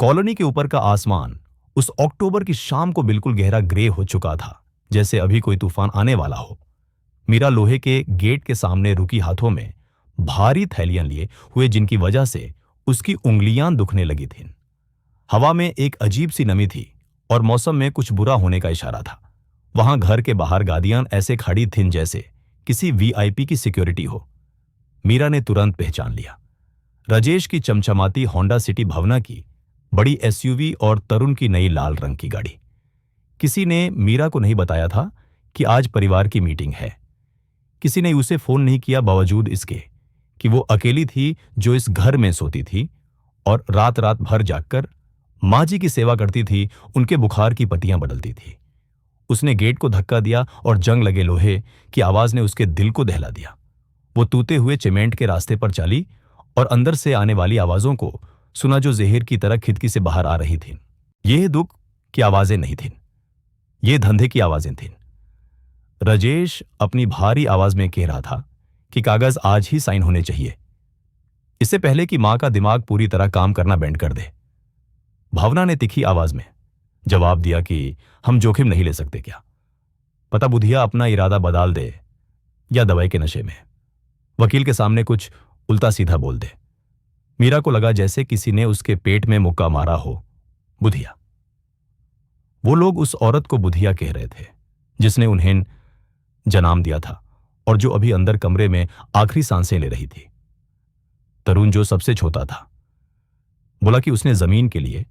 Colony के ऊपर का आसमान उस अक्टूबर की शाम को बिल्कुल गहरा ग्रे हो चुका था, जैसे अभी कोई तूफान आने वाला हो। मीरा लोहे के गेट के सामने रुकी, हाथों में भारी थैलियां लिए हुए, जिनकी वजह से उसकी उंगलियां दुखने लगी थीं। हवा में एक अजीब सी नमी थी और मौसम में कुछ बुरा होने का इशारा था। वहां घर के बाहर गाड़ियां ऐसे खड़ी थीं जैसे किसी वीआईपी की सिक्योरिटी हो। मीरा ने तुरंत पहचान लिया, राजेश की चमचमाती होंडा सिटी, भावना की बड़ी एसयूवी और तरुण की नई लाल रंग की गाड़ी। किसी ने मीरा को नहीं बताया था कि आज परिवार की मीटिंग है। किसी ने उसे फोन नहीं किया, बावजूद इसके कि वो अकेली थी जो इस घर में सोती थी और रात रात भर जागकर माँ जी की सेवा करती थी, उनके बुखार की पट्टियां बदलती थी। उसने गेट को धक्का दिया और जंग लगे लोहे की आवाज ने उसके दिल को दहला दिया। वो तूते हुए सीमेंट के रास्ते पर चली और अंदर से आने वाली आवाजों को सुना, जो जहर की तरह खिड़की से बाहर आ रही थीं। ये दुख की आवाजें नहीं थीं, ये धंधे की आवाजें थीं। राजेश अपनी भारी आवाज में कह रहा था कि कागज आज ही साइन होने चाहिए, इससे पहले कि मां का दिमाग पूरी तरह काम करना बैंड कर दे। भावना ने तीखी आवाज में जवाब दिया कि हम जोखिम नहीं ले सकते क्या? पता बुधिया अपना इरादा बदल दे या दवाई के नशे में वकील के सामने कुछ उल्टा सीधा बोल दे। मीरा को लगा जैसे किसी ने उसके पेट में मुक्का मारा हो। बुधिया, वो लोग उस औरत को बुधिया कह रहे थे जिसने उन्हें जन्म दिया था और जो अभी अंदर कमरे में आखिरी सांसें ले रही थी। तरुण, जो सबसे छोटा था, बोला कि उसने जमीन के लिए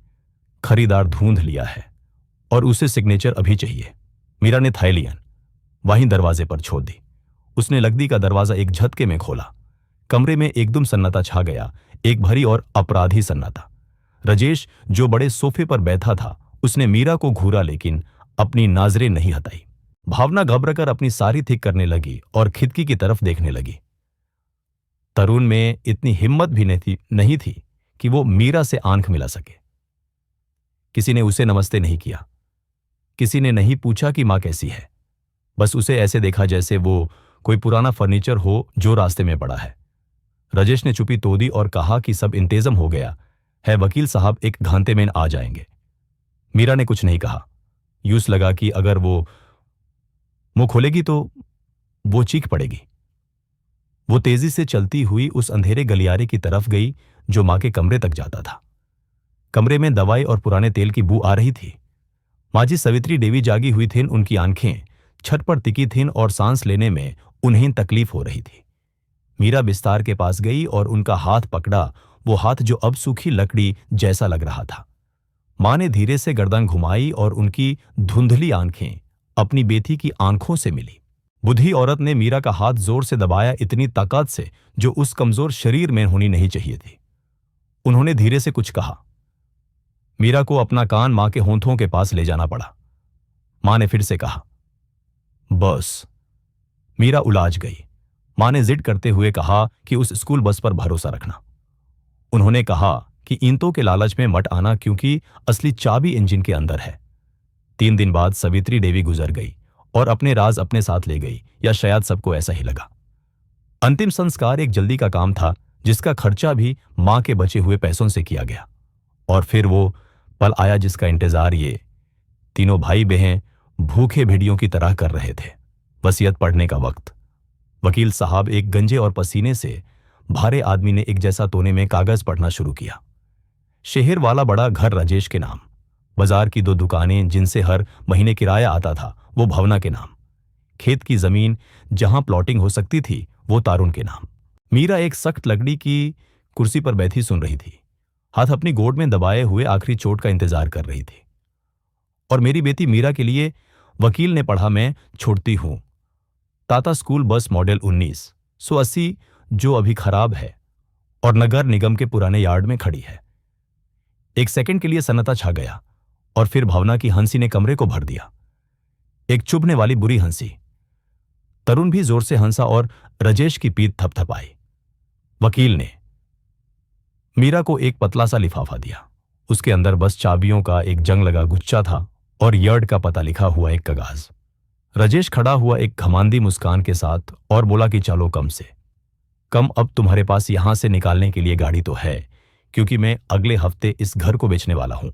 खरीदार ढूंढ लिया है और उसे सिग्नेचर अभी चाहिए। मीरा ने थैलियां वहीं दरवाजे पर छोड़ दी। उसने लकड़ी का दरवाजा एक झटके में खोला। कमरे में एकदम सन्नाटा छा गया, एक भरी और अपराधी सन्नाटा। राजेश, जो बड़े सोफे पर बैठा था, उसने मीरा को घूरा लेकिन अपनी नजरें नहीं हटाई। भावना घबराकर अपनी सारी ठीक करने लगी और खिड़की की तरफ देखने लगी। तरुण में इतनी हिम्मत भी नहीं थी कि वो मीरा से आंख मिला सके। किसी ने उसे नमस्ते नहीं किया, किसी ने नहीं पूछा कि मां कैसी है। बस उसे ऐसे देखा जैसे वो कोई पुराना फर्नीचर हो जो रास्ते में पड़ा है। राजेश ने चुप्पी तोड़ी और कहा कि सब इंतजाम हो गया है, वकील साहब एक घंटे में आ जाएंगे। मीरा ने कुछ नहीं कहा। यूं लगा कि अगर वो मुंह खोलेगी तो वो चीख पड़ेगी। वो तेजी से चलती हुई उस अंधेरे गलियारे की तरफ गई जो मां के कमरे तक जाता था। कमरे में दवाई और पुराने तेल की बू आ रही थी। माँ जी सावित्री देवी जागी हुई थीं, उनकी आंखें छत पर टिकी थीं और सांस लेने में उन्हें तकलीफ हो रही थी। मीरा बिस्तार के पास गई और उनका हाथ पकड़ा, वो हाथ जो अब सूखी लकड़ी जैसा लग रहा था। मां ने धीरे से गर्दन घुमाई और उनकी धुंधली आंखें अपनी बेटी की आंखों से मिली। बुढ़ी औरत ने मीरा का हाथ जोर से दबाया, इतनी ताकत से जो उस कमजोर शरीर में होनी नहीं चाहिए थी। उन्होंने धीरे से कुछ कहा। मीरा को अपना कान मां के होंठों के पास ले जाना पड़ा। मां ने फिर से कहा, बस। मीरा उलाझ गई। मां ने जिद करते हुए कहा कि उस स्कूल बस पर भरोसा रखना। उन्होंने कहा कि ईंटों के लालच में मत आना, क्योंकि असली चाबी इंजन के अंदर है। 3 दिन बाद सावित्री देवी गुजर गई और अपने राज अपने साथ ले गई, या शायद सबको ऐसा ही लगा। अंतिम संस्कार एक जल्दी का काम था जिसका खर्चा भी मां के बचे हुए पैसों से किया गया। और फिर वो पल आया जिसका इंतजार ये तीनों भाई बहन भूखे भेड़ियों की तरह कर रहे थे। वसीयत पढ़ने का वक्त। वकील साहब, एक गंजे और पसीने से भारे आदमी ने एक जैसा तोने में कागज पढ़ना शुरू किया। शहर वाला बड़ा घर राजेश के नाम, बाजार की 2 दुकानें जिनसे हर महीने किराया आता था वो भावना के नाम, खेत की जमीन जहां प्लॉटिंग हो सकती थी वो तरुण के नाम। मीरा एक सख्त लकड़ी की कुर्सी पर बैठी सुन रही थी, हाथ अपनी गोद में दबाए हुए आखिरी चोट का इंतजार कर रही थी। और मेरी बेटी मीरा के लिए वकील ने पढ़ा, मैं छोड़ती हूं। टाटा स्कूल बस मॉडल 1980 जो अभी खराब है और नगर निगम के पुराने यार्ड में खड़ी है। एक सेकंड के लिए सन्नाटा छा गया और फिर भावना की हंसी ने कमरे को भर दिया, एक चुभने वाली बुरी हंसी। तरुण भी जोर से हंसा और राजेश की पीठ थपथपाई। वकील ने मीरा को एक पतला सा लिफाफा दिया। उसके अंदर बस चाबियों का एक जंग लगा गुच्छा था और यार्ड का पता लिखा हुआ एक कागज। राजेश खड़ा हुआ एक घमंडी मुस्कान के साथ और बोला कि चलो कम से कम अब तुम्हारे पास यहां से निकालने के लिए गाड़ी तो है, क्योंकि मैं अगले हफ्ते इस घर को बेचने वाला हूं।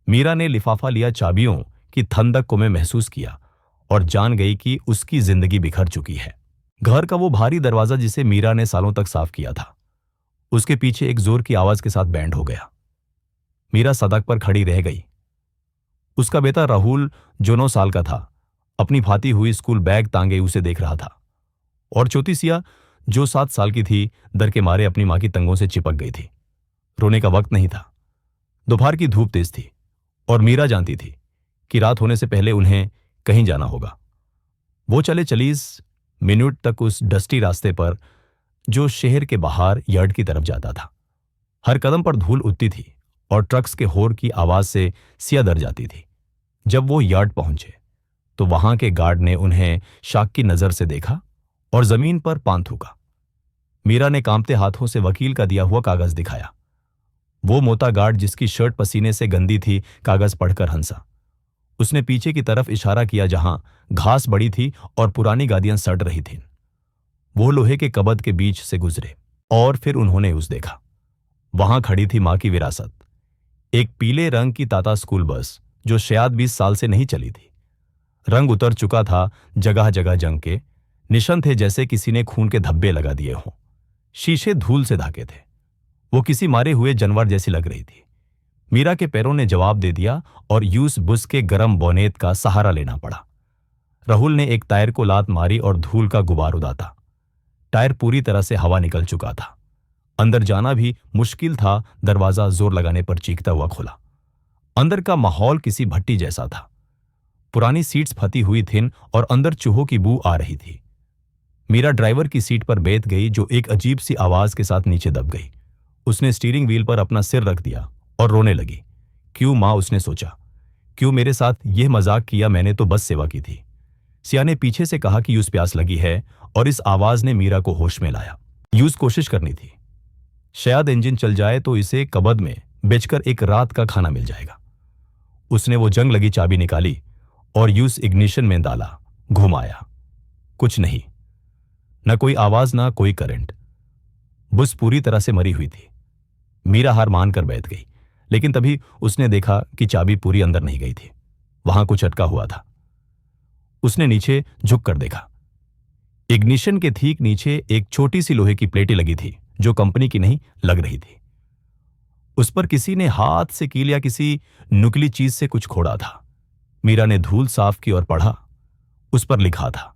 मीरा ने लिफाफा लिया। चाबियों की ठंडक को मैं महसूस किया और जान गई कि उसकी जिंदगी बिखर चुकी है। घर का वो भारी दरवाजा जिसे मीरा ने सालों तक साफ किया था, उसके पीछे एक जोर की आवाज के साथ बैंड हो गया। मीरा सड़क पर खड़ी रह गई। उसका बेटा राहुल, जो 9 साल का था, अपनी फाती हुई स्कूल बैग तांगे उसे देख रहा था, और छोटी सिया, जो 7 साल की थी, डर के मारे अपनी मां की टंगों से चिपक गई थी। रोने का वक्त नहीं था। दोपहर की धूप तेज थी और मीरा जानती थी कि रात होने से पहले उन्हें कहीं जाना होगा। वो चले 40 मिनट तक उस डस्टी रास्ते पर जो शहर के बाहर यार्ड की तरफ जाता था। हर कदम पर धूल उठती थी और ट्रक्स के हॉर्न की आवाज से सिया डर जाती थी। जब वो यार्ड पहुंचे तो वहां के गार्ड ने उन्हें शाक की नजर से देखा और जमीन पर पान थूका। मीरा ने कांपते हाथों से वकील का दिया हुआ कागज दिखाया। वो मोटा गार्ड, जिसकी शर्ट पसीने से गंदी थी, कागज पढ़कर हंसा। उसने पीछे की तरफ इशारा किया जहां घास बड़ी थी और पुरानी गादियां सड़ रही थीं। वो लोहे के कबर्ड के बीच से गुजरे और फिर उन्होंने उस देखा। वहां खड़ी थी मां की विरासत, एक पीले रंग की टाटा स्कूल बस जो शायद 20 साल से नहीं चली थी। रंग उतर चुका था, जगह जगह जंग के निशान थे, जैसे किसी ने खून के धब्बे लगा दिए हों। शीशे धूल से ढके थे। वो किसी मारे हुए जानवर जैसी लग रही थी। मीरा के पैरों ने जवाब दे दिया और यूस बुश के गरम बोनेट का सहारा लेना पड़ा। राहुल ने एक टायर को लात मारी और धूल का गुबार उड़ाता। टायर पूरी तरह से हवा निकल चुका था। अंदर जाना भी मुश्किल था। दरवाजा जोर लगाने पर चीखता हुआ खुला। अंदर का माहौल किसी भट्टी जैसा था। पुरानी सीट्स फटी हुई थीं और अंदर चूहों की बू आ रही थी। मीरा ड्राइवर की सीट पर बैठ गई, जो एक अजीब सी आवाज के साथ नीचे दब गई। उसने स्टीयरिंग व्हील पर अपना सिर रख दिया और रोने लगी। क्यों मां, उसने सोचा, क्यों मेरे साथ यह मजाक किया? मैंने तो बस सेवा की थी। सिया ने पीछे से कहा कि यूस प्यास लगी है, और इस आवाज ने मीरा को होश में लाया। यूस कोशिश करनी थी। शायद इंजन चल जाए तो इसे कबर्ड में बेचकर एक रात का खाना मिल जाएगा। उसने वो जंग लगी चाबी निकाली और यूस इग्निशन में डाला, घुमाया। कुछ नहीं, न कोई आवाज, ना कोई करंट। बुश पूरी तरह से मरी हुई थी। मीरा हार मानकर बैठ गई, लेकिन तभी उसने देखा कि चाबी पूरी अंदर नहीं गई थी। वहां कुछ अटका हुआ था। उसने नीचे झुक कर देखा। इग्निशन के ठीक नीचे एक छोटी सी लोहे की प्लेटें लगी थी, जो कंपनी की नहीं लग रही थी। उस पर किसी ने हाथ से कील या किसी नुकीली चीज से कुछ खोड़ा था। मीरा ने धूल साफ की और पढ़ा। उस पर लिखा था,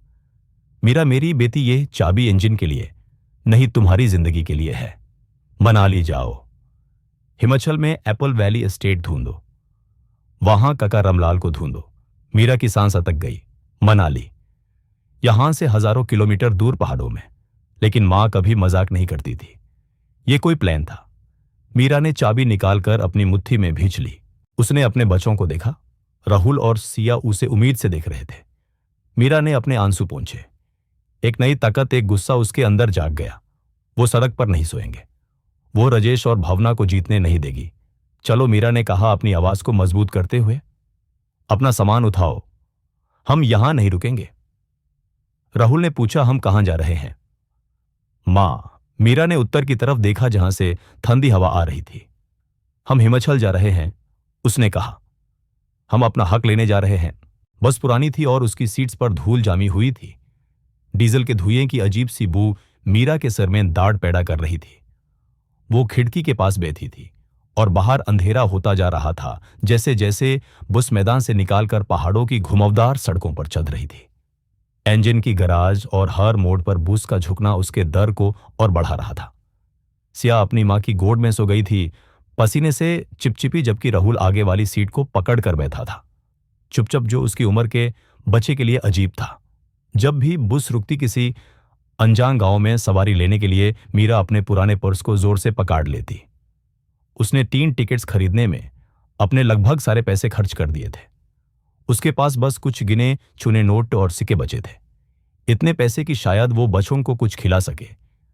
मीरा मेरी बेटी, ये चाबी इंजन के लिए नहीं, तुम्हारी जिंदगी के लिए है। मनाली जाओ। हिमाचल में एप्पल वैली एस्टेट ढूंढो। वहां काका रामलाल को ढूंढो। मीरा की सांस अटक गई। मनाली, यहां से हजारों किलोमीटर दूर पहाड़ों में। लेकिन मां कभी मजाक नहीं करती थी। यह कोई प्लान था। मीरा ने चाबी निकालकर अपनी मुट्ठी में भींच ली। उसने अपने बच्चों को देखा। राहुल और सिया उसे उम्मीद से देख रहे थे। मीरा ने अपने आंसू पोंछे। एक नई ताकत, एक गुस्सा उसके अंदर जाग गया। वो सड़क पर नहीं सोएंगे। वो राजेश और भावना को जीतने नहीं देगी। चलो, मीरा ने कहा अपनी आवाज को मजबूत करते हुए, अपना सामान उठाओ, हम यहां नहीं रुकेंगे। राहुल ने पूछा, हम कहां जा रहे हैं? मां, मीरा ने उत्तर की तरफ देखा जहां से ठंडी हवा आ रही थी। हम हिमाचल जा रहे हैं, उसने कहा। हम अपना हक लेने जा रहे हैं। बस पुरानी थी और उसकी सीट्स पर धूल जामी हुई थी। डीजल के धुएं की अजीब सी बू मीरा के सर में दाढ़ पैदा कर रही थी। वो खिड़की के पास बैठी थी और बाहर अंधेरा होता जा रहा था, जैसे जैसे बुश मैदान से निकालकर पहाड़ों की घुमावदार सड़कों पर चल रही थी। इंजन की गराज और हर मोड़ पर बुश का झुकना उसके डर को और बढ़ा रहा था। सिया अपनी मां की गोद में सो गई थी, पसीने से चिपचिपी, जबकि राहुल आगे वाली सीट को पकड़ कर बैठा था, चुपचाप, जो उसकी उम्र के बच्चे के लिए अजीब था। जब भी बुश रुकती किसी अनजान गांव में सवारी लेने के लिए, मीरा अपने पुराने पर्स को जोर से पकड़ लेती। उसने 3 टिकट्स खरीदने में अपने लगभग सारे पैसे खर्च कर दिए थे। उसके पास बस कुछ गिने चुने नोट और सिक्के बचे थे। इतने पैसे कि शायद वो बच्चों को कुछ खिला सके,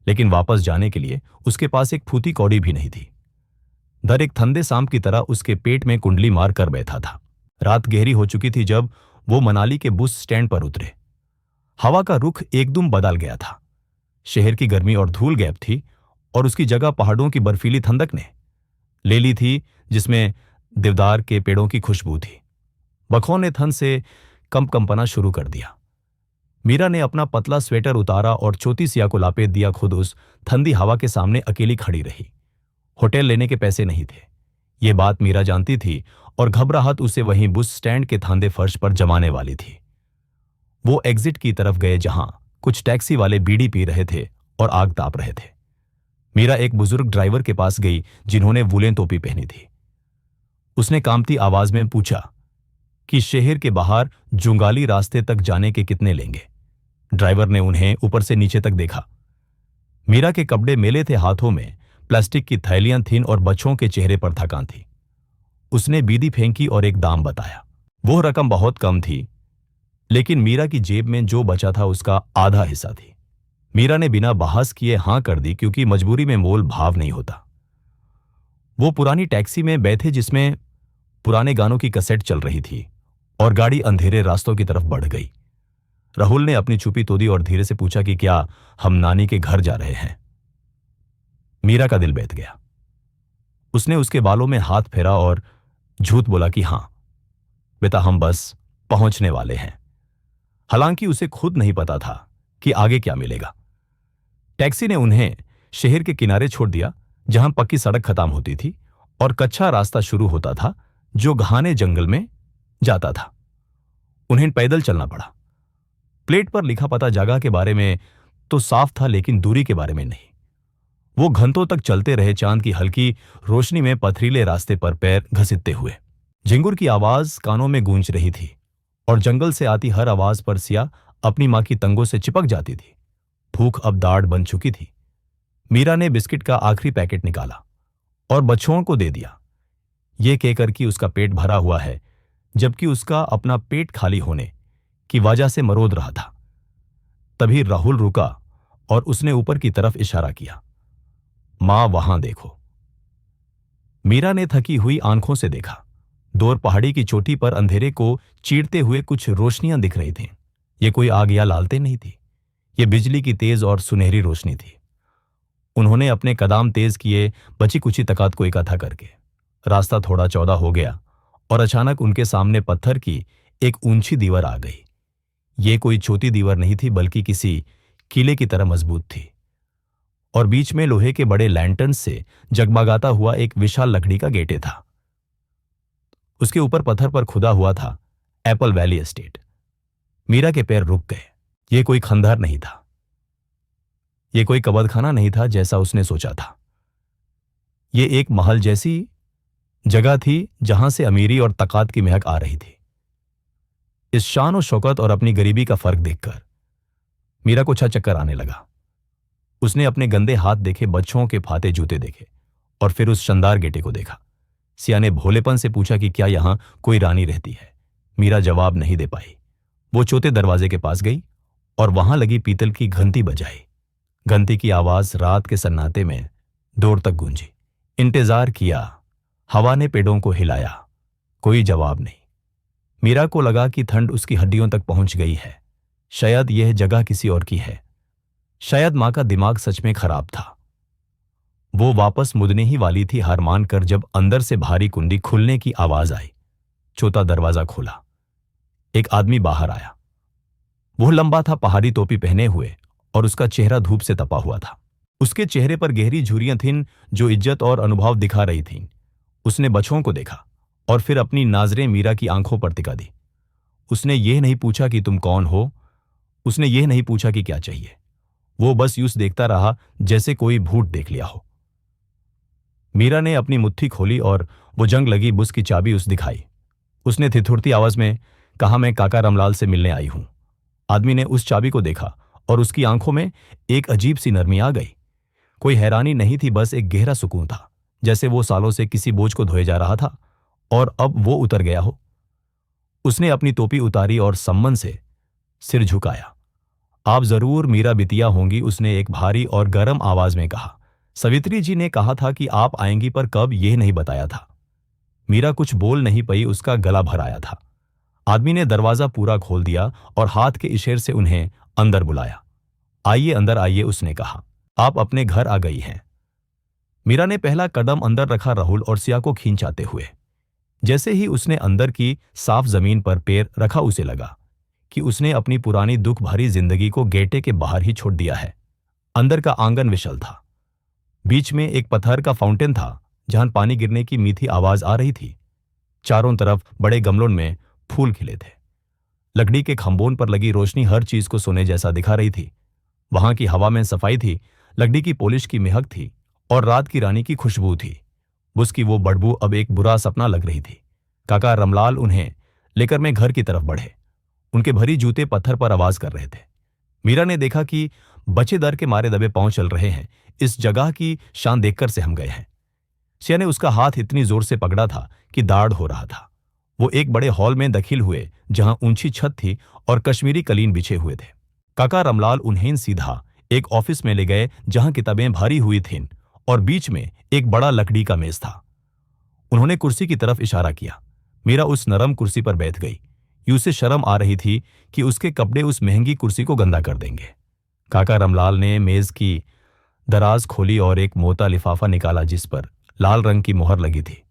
लेकिन वापस जाने के लिए उसके पास एक फूटी कौड़ी भी नहीं थी। दर एक ठंडे शाम की तरह उसके पेट में कुंडली मार कर बैठा था। रात गहरी हो चुकी थी जब वो मनाली के बुश स्टैंड पर उतरे। हवा का रुख एकदम बदल गया था। शहर की गर्मी और धूल गैप थी और उसकी जगह पहाड़ों की बर्फीली ठंडक ने ले ली थी जिसमें देवदार के पेड़ों की खुशबू थी। बखों ने थन से कंपना शुरू कर दिया। मीरा ने अपना पतला स्वेटर उतारा और छोटी सिया को लापेट दिया। खुद उस ठंडी हवा के सामने अकेली खड़ी रही। होटल लेने के पैसे नहीं थे, ये बात मीरा जानती थी, और घबराहट उसे वहीं बस स्टैंड के थांदे फर्श पर जमाने वाली थी। वो एग्जिट की तरफ गए जहां कुछ टैक्सी वाले बीड़ी पी रहे थे और आग ताप रहे थे। मीरा एक बुजुर्ग ड्राइवर के पास गई जिन्होंने वूलेन टोपी पहनी थी। उसने कांपती आवाज में पूछा कि शहर के बाहर जुंगाली रास्ते तक जाने के कितने लेंगे। ड्राइवर ने उन्हें ऊपर से नीचे तक देखा। मीरा के कपड़े मेले थे, हाथों में प्लास्टिक की थैलियां थीं और बच्चों के चेहरे पर थकान थी। उसने बीड़ी फेंकी और एक दाम बताया। वो रकम बहुत कम थी, लेकिन मीरा की जेब में जो बचा था उसका आधा हिस्सा थी। मीरा ने बिना बहस किए हां कर दी, क्योंकि मजबूरी में मोल भाव नहीं होता। वो पुरानी टैक्सी में बैठे जिसमें पुराने गानों की कैसेट चल रही थी, और गाड़ी अंधेरे रास्तों की तरफ बढ़ गई। राहुल ने अपनी चुप्पी तोड़ी और धीरे से पूछा कि क्या हम नानी के घर जा रहे हैं। मीरा का दिल बैठ गया। उसने उसके बालों में हाथ फेरा और झूठ बोला कि हां बेटा, हम बस पहुंचने वाले हैं। हालांकि उसे खुद नहीं पता था कि आगे क्या मिलेगा। टैक्सी ने उन्हें शहर के किनारे छोड़ दिया, जहां पक्की सड़क खत्म होती थी और कच्चा रास्ता शुरू होता था जो घने जंगल में जाता था। उन्हें पैदल चलना पड़ा। प्लेट पर लिखा पता जगह के बारे में तो साफ था, लेकिन दूरी के बारे में नहीं। वो घंटों तक चलते रहे, चांद की हल्की रोशनी में पथरीले रास्ते पर पैर घसीटते हुए। झिंगुर की आवाज कानों में गूंज रही थी, और जंगल से आती हर आवाज पर सिया अपनी मां की तंगों से चिपक जाती थी। भूख अब दाढ़ बन चुकी थी। मीरा ने बिस्किट का आखिरी पैकेट निकाला और बच्चों को दे दिया, ये कहकर कि उसका पेट भरा हुआ है, जबकि उसका अपना पेट खाली होने की वजह से मरोद रहा था। तभी राहुल रुका और उसने ऊपर की तरफ इशारा किया। मां, वहां देखो। मीरा ने थकी हुई आंखों से देखा। दूर पहाड़ी की चोटी पर अंधेरे को चीरते हुए कुछ रोशनियां दिख रही थीं। ये कोई आग या लालटेन नहीं थी, ये बिजली की तेज और सुनहरी रोशनी थी। उन्होंने अपने कदम तेज किए, बची कुची तकात को इकट्ठा करके। रास्ता थोड़ा चौड़ा हो गया और अचानक उनके सामने पत्थर की एक ऊंची दीवार आ गई। ये कोई छोटी दीवार नहीं थी, बल्कि किसी किले की तरह मजबूत थी, और बीच में लोहे के बड़े लैंटर्न से जगमगाता हुआ एक विशाल लकड़ी का गेटे था। उसके ऊपर पत्थर पर खुदा हुआ था एप्पल वैली एस्टेट। मीरा के पैर रुक गए। ये कोई खंडहर नहीं था, ये कोई कब्रखाना नहीं था जैसा उसने सोचा था। ये एक महल जैसी जगह थी जहां से अमीरी और तकात की महक आ रही थी। इस शान और शौकत और अपनी गरीबी का फर्क देखकर मीरा को चक्कर आने लगा। उसने अपने गंदे हाथ देखे, बच्चों के फाते जूते देखे, और फिर उस शानदार गेटे को देखा। सिया ने भोलेपन से पूछा कि क्या यहां कोई रानी रहती है। मीरा जवाब नहीं दे पाई। वो चौथे दरवाजे के पास गई और वहां लगी पीतल की घंटी बजाई। घंटी की आवाज रात के सन्नाटे में दूर तक गूंजी। इंतजार किया, हवा ने पेड़ों को हिलाया, कोई जवाब नहीं। मीरा को लगा कि ठंड उसकी हड्डियों तक पहुंच गई है। शायद यह जगह किसी और की है। शायद मां का दिमाग सच में खराब था। वो वापस मुड़ने ही वाली थी, हार मानकर, जब अंदर से भारी कुंडी खुलने की आवाज आई। चौथा दरवाजा खोला। एक आदमी बाहर आया। वो लंबा था, पहाड़ी टोपी पहने हुए, और उसका चेहरा धूप से तपा हुआ था। उसके चेहरे पर गहरी झुर्रियां थीं जो इज्जत और अनुभव दिखा रही थीं। उसने बच्चों को देखा और फिर अपनी नजरें मीरा की आंखों पर टिका दी। उसने ये नहीं पूछा कि तुम कौन हो, उसने ये नहीं पूछा कि क्या चाहिए। वो बस यूं देखता रहा जैसे कोई भूत देख लिया हो। मीरा ने अपनी मुट्ठी खोली और वो जंग लगी बुस की चाबी उस दिखाई। उसने थिथुरती आवाज में कहा, मैं काका रामलाल से मिलने आई हूं। आदमी ने उस चाबी को देखा और उसकी आंखों में एक अजीब सी नरमी आ गई। कोई हैरानी नहीं थी, बस एक गहरा सुकून था, जैसे वो सालों से किसी बोझ को धोए जा रहा था और अब वो उतर गया हो। उसने अपनी टोपी उतारी और सम्मान से सिर झुकाया। आप जरूर मीरा बिटिया होंगी, उसने एक भारी और गर्म आवाज में कहा। सवित्री जी ने कहा था कि आप आएंगी, पर कब यह नहीं बताया था। मीरा कुछ बोल नहीं पाई, उसका गला भर आया था। आदमी ने दरवाजा पूरा खोल दिया और हाथ के इशारे से उन्हें अंदर बुलाया। आइए, अंदर आइए, उसने कहा। आप अपने घर आ गई हैं। मीरा ने पहला कदम अंदर रखा, राहुल और सिया को खींचाते हुए। जैसे ही उसने अंदर की साफ जमीन पर पैर रखा, उसे लगा कि उसने अपनी पुरानी दुख भरी जिंदगी को गेटे के बाहर ही छोड़ दिया है। अंदर का आंगन विशाल था। बीच में एक पत्थर का फाउंटेन था जहां पानी गिरने की मीठी आवाज आ रही थी। चारों तरफ बड़े गमलों में फूल खिले थे। लकड़ी के खंभों पर लगी रोशनी हर चीज को सोने जैसा दिखा रही थी। वहां की हवा में सफाई थी, लकड़ी की पॉलिश की महक थी और रात की रानी की खुशबू थी। उसकी वो बदबू अब एक बुरा सपना लग रही थी। काका रमलाल उन्हें लेकर मैं घर की तरफ बढ़े। उनके भरी जूते पत्थर पर आवाज कर रहे थे। मीरा ने देखा कि बच्चे डर के मारे दबे पांव चल रहे हैं। इस जगह की शान देखकर से हम गए हैं। सिया ने उसका हाथ इतनी जोर से पकड़ा था कि दाढ़ हो रहा था। वो एक बड़े हॉल में दाखिल हुए जहां ऊंची छत थी और कश्मीरी कलीन बिछे हुए थे। काका रमलाल उन्हें सीधा एक ऑफिस में ले गए जहां किताबें भरी हुई थीं और बीच में एक बड़ा लकड़ी का मेज था। उन्होंने कुर्सी की तरफ इशारा किया। मीरा उस नरम कुर्सी पर बैठ गई। उसे शर्म आ रही थी कि उसके कपड़े उस महंगी कुर्सी को गंदा कर देंगे। काका रमलाल ने मेज की दराज खोली और एक मोटा लिफाफा निकाला जिस पर लाल रंग की मोहर लगी थी।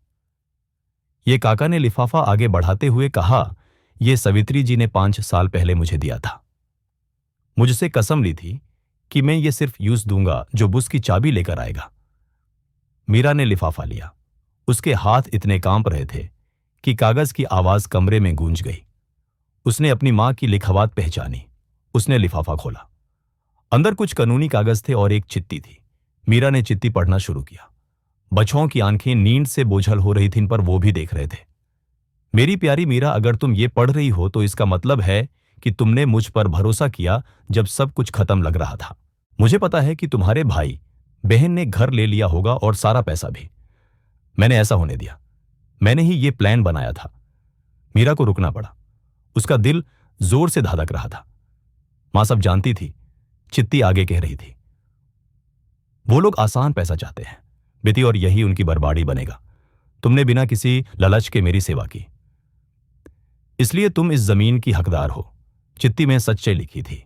ये काका ने लिफाफा आगे बढ़ाते हुए कहा, यह सवित्री जी ने 5 साल पहले मुझे दिया था। मुझसे कसम ली थी कि मैं ये सिर्फ यूज दूंगा जो बुश की चाबी लेकर आएगा। मीरा ने लिफाफा लिया। उसके हाथ इतने कांप रहे थे कि कागज की आवाज कमरे में गूंज गई। उसने अपनी मां की लिखावट पहचानी। उसने लिफाफा खोला। अंदर कुछ कानूनी कागज थे और एक चिट्ठी थी। मीरा ने चिट्ठी पढ़ना शुरू किया। बच्चों की आंखें नींद से बोझल हो रही थीं पर वो भी देख रहे थे। मेरी प्यारी मीरा, अगर तुम ये पढ़ रही हो तो इसका मतलब है कि तुमने मुझ पर भरोसा किया जब सब कुछ खत्म लग रहा था। मुझे पता है कि तुम्हारे भाई बहन ने घर ले लिया होगा और सारा पैसा भी। मैंने ऐसा होने दिया। मैंने ही ये प्लान बनाया था। मीरा को रुकना पड़ा। उसका दिल जोर से धड़क रहा था। मां सब जानती थी। चिट्ठी आगे कह रही थी, वो लोग आसान पैसा चाहते हैं बेटी और यही उनकी बर्बादी बनेगा। तुमने बिना किसी लालच के मेरी सेवा की, इसलिए तुम इस जमीन की हकदार हो। चिट्ठी में सच्चाई लिखी थी।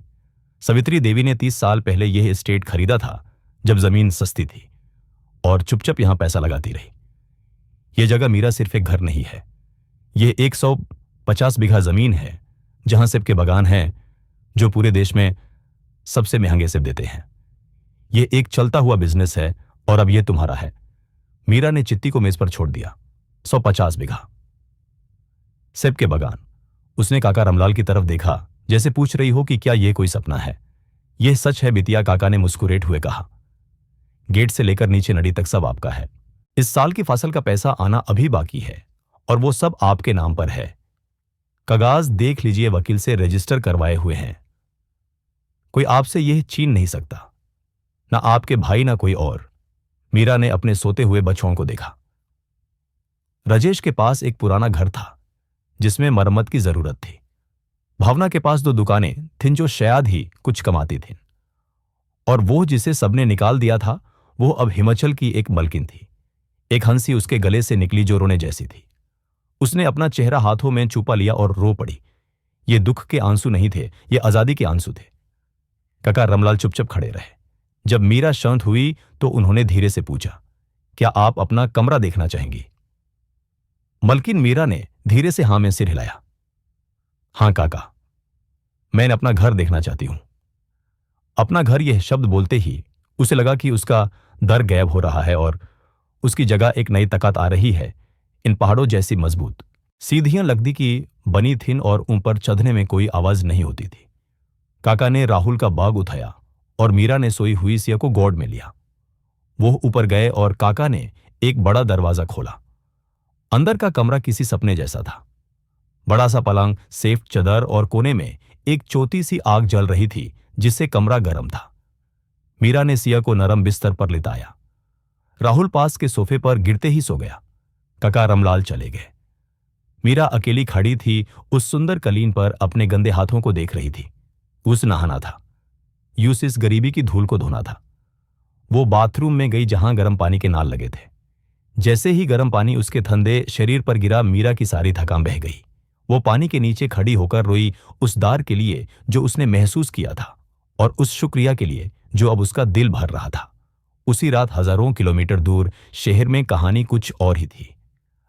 सवित्री देवी ने 30 साल पहले यह एस्टेट खरीदा था जब जमीन सस्ती थी और चुपचाप यहां पैसा लगाती रही। यह जगह मीरा सिर्फ एक घर नहीं है, यह 150 बीघा जमीन है जहां सेब के बागान हैं जो पूरे देश में सबसे महंगे सेब देते हैं। यह एक चलता हुआ बिजनेस है और अब यह तुम्हारा है। मीरा ने चिट्ठी को मेज पर छोड़ दिया। 150 बीघा सेब के बागान। उसने काका रमलाल की तरफ देखा जैसे पूछ रही हो कि क्या यह कोई सपना है। यह सच है बिटिया, काका ने मुस्कुराते हुए कहा। गेट से लेकर नीचे नदी तक सब आपका है। इस साल की फसल का पैसा आना अभी बाकी है और वो सब आपके नाम पर है। कागज देख लीजिए, वकील से रजिस्टर करवाए हुए हैं। कोई आपसे यह छीन नहीं सकता, ना आपके भाई ना कोई और। मीरा ने अपने सोते हुए बच्चों को देखा। राजेश के पास एक पुराना घर था जिसमें मरम्मत की जरूरत थी। भावना के पास 2 दुकानें थीं जो शायद ही कुछ कमाती थीं और वो जिसे सबने निकाल दिया था वो अब हिमाचल की एक मलकिन थी। एक हंसी उसके गले से निकली जो रोने जैसी थी। उसने अपना चेहरा हाथों में छुपा लिया और रो पड़ी। ये दुख के आंसू नहीं थे, ये आजादी के आंसू थे। काका रमलाल चुपचाप खड़े रहे। जब मीरा शांत हुई तो उन्होंने धीरे से पूछा, क्या आप अपना कमरा देखना चाहेंगी? मलकिन मीरा ने धीरे से हां में सिर हिलाया। हां काका, मैं अपना घर देखना चाहती हूं। अपना घर, यह शब्द बोलते ही उसे लगा कि उसका डर गायब हो रहा है और उसकी जगह एक नई ताकत आ रही है। इन पहाड़ों जैसी मजबूत सीढ़ियां लकड़ी की बनी थीं और ऊपर चढ़ने में कोई आवाज नहीं होती थी। काका ने राहुल का बाग उठाया और मीरा ने सोई हुई सिया को गोद में लिया। वो ऊपर गए और काका ने एक बड़ा दरवाजा खोला। अंदर का कमरा किसी सपने जैसा था। बड़ा सा पलंग, सेफ चादर और कोने में एक छोटी सी आग जल रही थी जिससे कमरा गर्म था। मीरा ने सिया को नरम बिस्तर पर लिटाया। राहुल पास के सोफे पर गिरते ही सो गया। काका रमलाल चले गए। मीरा अकेली खड़ी थी, उस सुंदर कलीन पर अपने गंदे हाथों को देख रही थी। उस नहाना था, यूस इस गरीबी की धूल को धोना था। वो बाथरूम में गई जहां गर्म पानी के नाल लगे थे। जैसे ही गर्म पानी उसके ठंडे शरीर पर गिरा, मीरा की सारी थकान बह गई। वो पानी के नीचे खड़ी होकर रोई, उस दार के लिए जो उसने महसूस किया था और उस शुक्रिया के लिए जो अब उसका दिल भर रहा था। उसी रात हजारों किलोमीटर दूर शहर में कहानी कुछ और ही थी।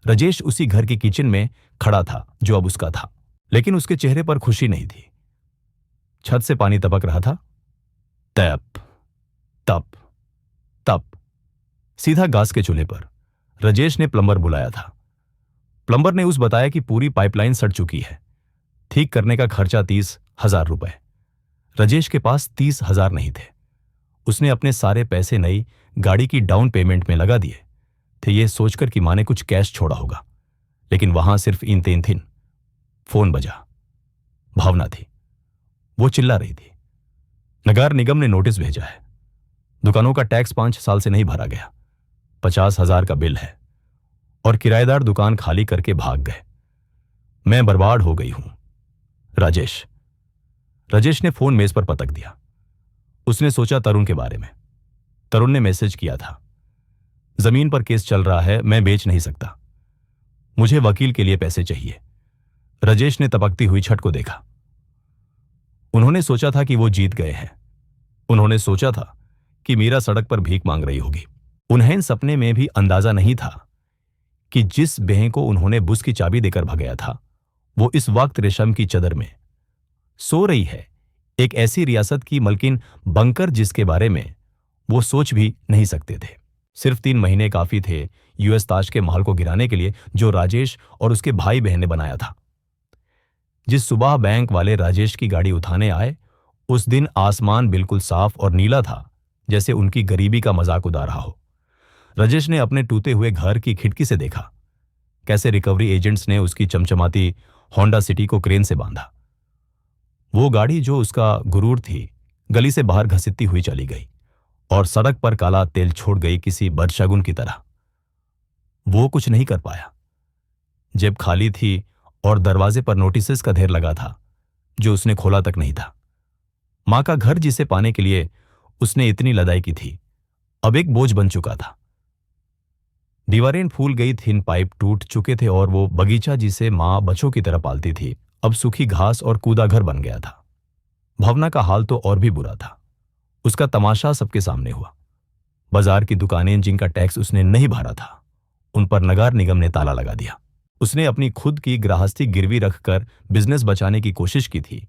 राजेश उसी घर के किचन में खड़ा था जो अब उसका था, लेकिन उसके चेहरे पर खुशी नहीं थी। छत से पानी टपक रहा था, तप तप तप, सीधा गैस के चूल्हे पर। राजेश ने प्लम्बर बुलाया था। प्लम्बर ने उस बताया कि पूरी पाइपलाइन सड़ चुकी है, ठीक करने का खर्चा 30,000 रुपए। राजेश के पास 30,000 नहीं थे। उसने अपने सारे पैसे नई गाड़ी की डाउन पेमेंट में लगा दिए थे, यह सोचकर कि मां ने कुछ कैश छोड़ा होगा, लेकिन वहां सिर्फ इन तीन थिन। फोन बजा। भावना थी। वो चिल्ला रही थी, नगर निगम ने नोटिस भेजा है, दुकानों का टैक्स 5 साल से नहीं भरा गया, 50,000 का बिल है, और किराएदार दुकान खाली करके भाग गए। मैं बर्बाद हो गई हूं। राजेश। राजेश ने फोन मेज पर पटक दिया। उसने सोचा तरुण के बारे में। तरुण ने मैसेज किया था, जमीन पर केस चल रहा है, मैं बेच नहीं सकता, मुझे वकील के लिए पैसे चाहिए। राजेश ने तपकती हुई छत को देखा। उन्होंने सोचा था कि वो जीत गए हैं। उन्होंने सोचा था कि मीरा सड़क पर भीख मांग रही होगी। उन्हें सपने में भी अंदाजा नहीं था कि जिस बहन को उन्होंने बुश की चाबी देकर भगाया था, वो इस वक्त रेशम की चादर में सो रही है, एक ऐसी रियासत की मलकिन बनकर जिसके बारे में वो सोच भी नहीं सकते थे। सिर्फ 3 महीने काफी थे यूएस ताज के महल को गिराने के लिए, जो राजेश और उसके भाई बहन ने बनाया था। जिस सुबह बैंक वाले राजेश की गाड़ी उठाने आए, उस दिन आसमान बिल्कुल साफ और नीला था, जैसे उनकी गरीबी का मजाक उड़ा रहा हो। राजेश ने अपने टूटे हुए घर की खिड़की से देखा कैसे रिकवरी एजेंट्स ने उसकी चमचमाती होंडा सिटी को क्रेन से बांधा। वो गाड़ी जो उसका गुरूर थी, गली से बाहर घसीटती हुई चली गई और सड़क पर काला तेल छोड़ गई किसी बदशगुन की तरह। वो कुछ नहीं कर पाया। जेब खाली थी और दरवाजे पर नोटिसेस का ढेर लगा था जो उसने खोला तक नहीं था। मां का घर जिसे पाने के लिए उसने इतनी लड़ाई की थी, अब एक बोझ बन चुका था। दीवारें फूल गई थी, पाइप टूट चुके थे और वो बगीचा जिसे मां बच्चों की तरह पालती थी, अब सूखी घास और कूदा घर बन गया था। भावना का हाल तो और भी बुरा था। उसका तमाशा सबके सामने हुआ। बाजार की दुकानें जिनका टैक्स उसने नहीं भरा था, उन पर नगर निगम ने ताला लगा दिया। उसने अपनी खुद की गृहस्थी गिरवी रखकर बिजनेस बचाने की कोशिश की थी,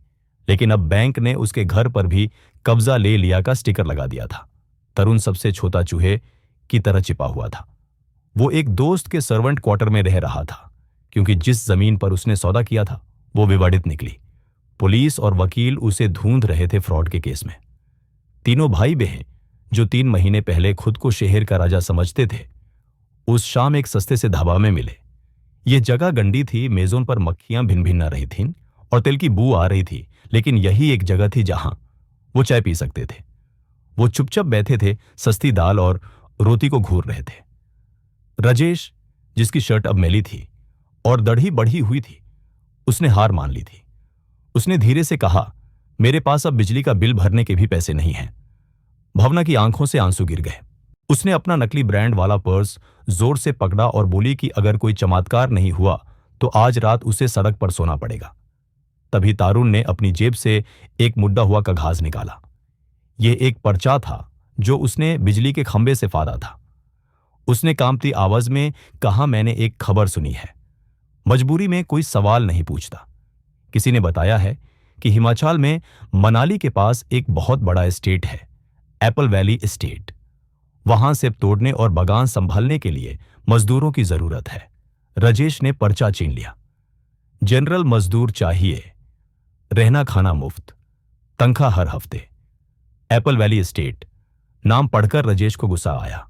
लेकिन अब बैंक ने उसके घर पर भी कब्जा ले लिया का स्टिकर लगा दिया था। तरुण सबसे छोटा चूहे की तरह छिपा हुआ था। वो एक दोस्त के सर्वेंट क्वार्टर में रह रहा था, क्योंकि जिस जमीन पर उसने सौदा किया था वो विवादित निकली। पुलिस और वकील उसे ढूंढ रहे थे फ्रॉड के केस में। तीनों भाई बहन जो 3 महीने पहले खुद को शहर का राजा समझते थे, उस शाम एक सस्ते से ढाबा में मिले। यह जगह गंदी थी, मेजों पर मक्खियां भिन भिन रही थीं और तेल की बू आ रही थी, लेकिन यही एक जगह थी जहां वो चाय पी सकते थे। वो चुपचाप बैठे थे, सस्ती दाल और रोटी को घूर रहे थे। राजेश, जिसकी शर्ट अब मैली थी और दाढ़ी बढ़ी हुई थी, उसने हार मान ली थी। उसने धीरे से कहा, मेरे पास अब बिजली का बिल भरने के भी पैसे नहीं हैं। भावना की आंखों से आंसू गिर गए। उसने अपना नकली ब्रांड वाला पर्स जोर से पकड़ा और बोली कि अगर कोई चमत्कार नहीं हुआ तो आज रात उसे सड़क पर सोना पड़ेगा। तभी तारुण ने अपनी जेब से एक मुद्दा हुआ कागज निकाला। यह एक पर्चा था जो उसने बिजली के खंभे से फाड़ा था। उसने कांपती आवाज में कहा, मैंने एक खबर सुनी है। मजबूरी में कोई सवाल नहीं पूछता। किसी ने बताया है कि हिमाचल में मनाली के पास एक बहुत बड़ा एस्टेट है, एप्पल वैली एस्टेट। वहां सेब तोड़ने और बागान संभालने के लिए मजदूरों की जरूरत है। राजेश ने पर्चा छीन लिया। जनरल मजदूर चाहिए, रहना खाना मुफ्त, तनख्वाह हर हफ्ते, एप्पल वैली एस्टेट। नाम पढ़कर राजेश को गुस्सा आया।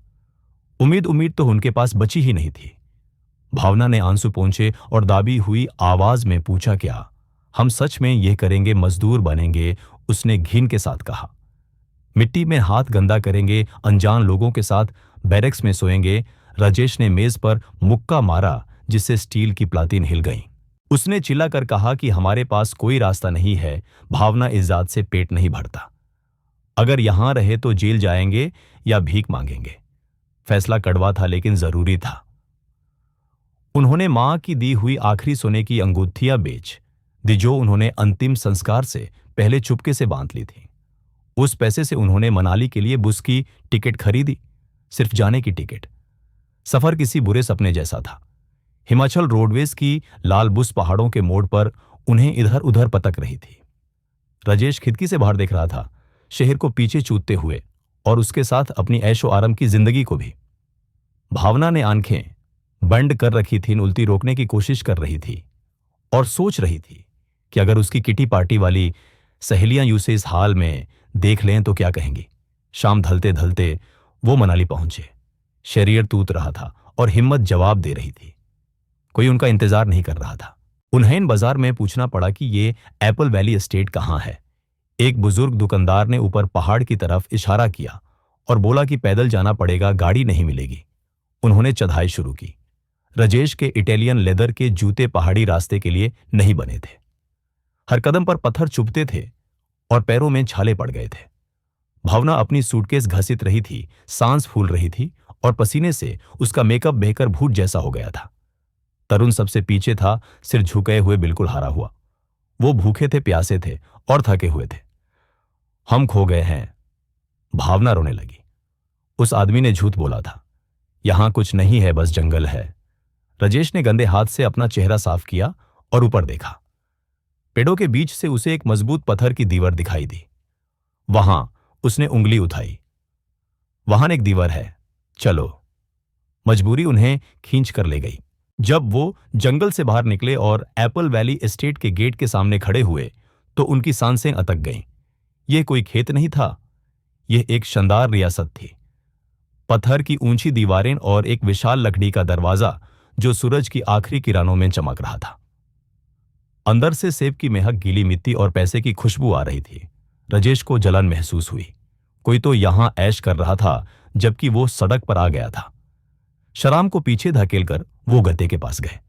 उम्मीद तो उनके पास बची ही नहीं थी। भावना ने आंसू पोंछे और दाबी हुई आवाज में पूछा, क्या हम सच में यह करेंगे? मजदूर बनेंगे? उसने घिन के साथ कहा। मिट्टी में हाथ गंदा करेंगे, अनजान लोगों के साथ बैरक्स में सोएंगे। राजेश ने मेज पर मुक्का मारा जिससे स्टील की प्लाटिन हिल गई। उसने चिल्लाकर कहा कि हमारे पास कोई रास्ता नहीं है। भावना इज्जत से पेट नहीं भरता। अगर यहां रहे तो जेल जाएंगे या भीख मांगेंगे। फैसला कड़वा था लेकिन जरूरी था। उन्होंने मां की दी हुई आखिरी सोने की अंगूठियां बेच दी जो उन्होंने अंतिम संस्कार से पहले चुपके से बांध ली थी। उस पैसे से उन्होंने मनाली के लिए बुस की टिकट खरीदी सिर्फ जाने की टिकट। सफर किसी बुरे सपने जैसा था। हिमाचल रोडवेज की लाल बुस पहाड़ों के मोड़ पर उन्हें इधर उधर पतक रही थी। राजेश खिड़की से बाहर देख रहा था, शहर को पीछे चूतते हुए, और उसके साथ अपनी ऐशो आराम की जिंदगी को भी। भावना ने आंखें बंद कर रखी थी, उल्टी रोकने की कोशिश कर रही थी और सोच रही थी कि अगर उसकी किटी पार्टी वाली सहेलियां उसे इस हाल में देख लें तो क्या कहेंगी। शाम ढलते ढलते वो मनाली पहुंचे। शरीर तूत रहा था और हिम्मत जवाब दे रही थी। कोई उनका इंतजार नहीं कर रहा था। उन्हें बाजार में पूछना पड़ा कि ये एप्पल वैली एस्टेट कहाँ है। एक बुजुर्ग दुकानदार ने ऊपर पहाड़ की तरफ इशारा किया और बोला कि पैदल जाना पड़ेगा, गाड़ी नहीं मिलेगी। उन्होंने चढ़ाई शुरू की। राजेश के इटालियन लेदर के जूते पहाड़ी रास्ते के लिए नहीं बने थे। हर कदम पर पत्थर चुभते थे और पैरों में छाले पड़ गए थे। भावना अपनी सूटकेस घसीट रही थी, सांस फूल रही थी और पसीने से उसका मेकअप बहकर भूत जैसा हो गया था। तरुण सबसे पीछे था, सिर झुकाए हुए, बिल्कुल हारा हुआ। वो भूखे थे, प्यासे थे और थके हुए थे। हम खो गए हैं। भावना रोने लगी। उस आदमी ने झूठ बोला था। यहां कुछ नहीं है, बस जंगल है। राजेश ने गंदे हाथ से अपना चेहरा साफ किया और ऊपर देखा। पेड़ों के बीच से उसे एक मजबूत पत्थर की दीवार दिखाई दी। वहां उसने उंगली उठाई। वहां एक दीवार है, चलो। मजबूरी उन्हें खींच कर ले गई। जब वो जंगल से बाहर निकले और एप्पल वैली एस्टेट के गेट के सामने खड़े हुए तो उनकी सांसें अटक गईं। यह कोई खेत नहीं था, यह एक शानदार रियासत थी। पत्थर की ऊंची दीवारें और एक विशाल लकड़ी का दरवाजा जो सूरज की आखिरी किरणों में चमक रहा था। अंदर से सेब की महक, गीली मिट्टी और पैसे की खुशबू आ रही थी। राजेश को जलन महसूस हुई। कोई तो यहां ऐश कर रहा था जबकि वो सड़क पर आ गया था। शराब को पीछे धकेलकर वो गद्दे के पास गए।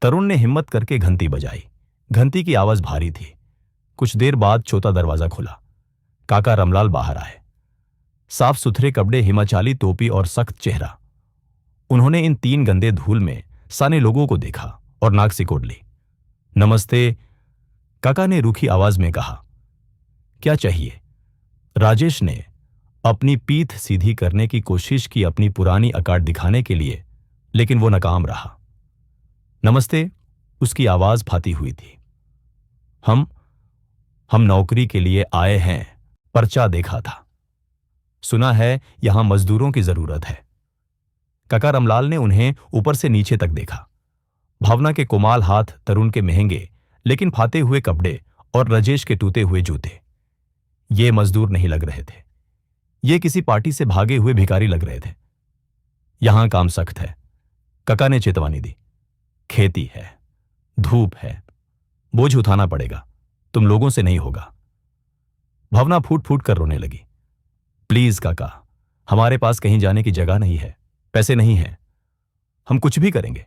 तरुण ने हिम्मत करके घंटी बजाई। घंटी की आवाज भारी थी। कुछ देर बाद चौथा दरवाजा खुला। काका रामलाल बाहर आए। साफ सुथरे कपड़े, हिमाचली टोपी और सख्त चेहरा। उन्होंने इन तीन गंदे धूल में साने लोगों को देखा और नाक सिकोड़ ली। नमस्ते, काका ने रूखी आवाज में कहा। क्या चाहिए? राजेश ने अपनी पीठ सीधी करने की कोशिश की, अपनी पुरानी अकाट दिखाने के लिए, लेकिन वो नाकाम रहा। नमस्ते, उसकी आवाज फाती हुई थी। हम नौकरी के लिए आए हैं। पर्चा देखा था, सुना है यहां मजदूरों की जरूरत है। काका रामलाल ने उन्हें ऊपर से नीचे तक देखा। भावना के कोमल हाथ, तरुण के महंगे लेकिन फाते हुए कपड़े और राजेश के टूटे हुए जूते। ये मजदूर नहीं लग रहे थे। ये किसी पार्टी से भागे हुए भिखारी लग रहे थे। यहां काम सख्त है, काका ने चेतावनी दी। खेती है, धूप है, बोझ उठाना पड़ेगा, तुम लोगों से नहीं होगा। भावना फूट फूट कर रोने लगी। प्लीज काका, हमारे पास कहीं जाने की जगह नहीं है, पैसे नहीं है, हम कुछ भी करेंगे।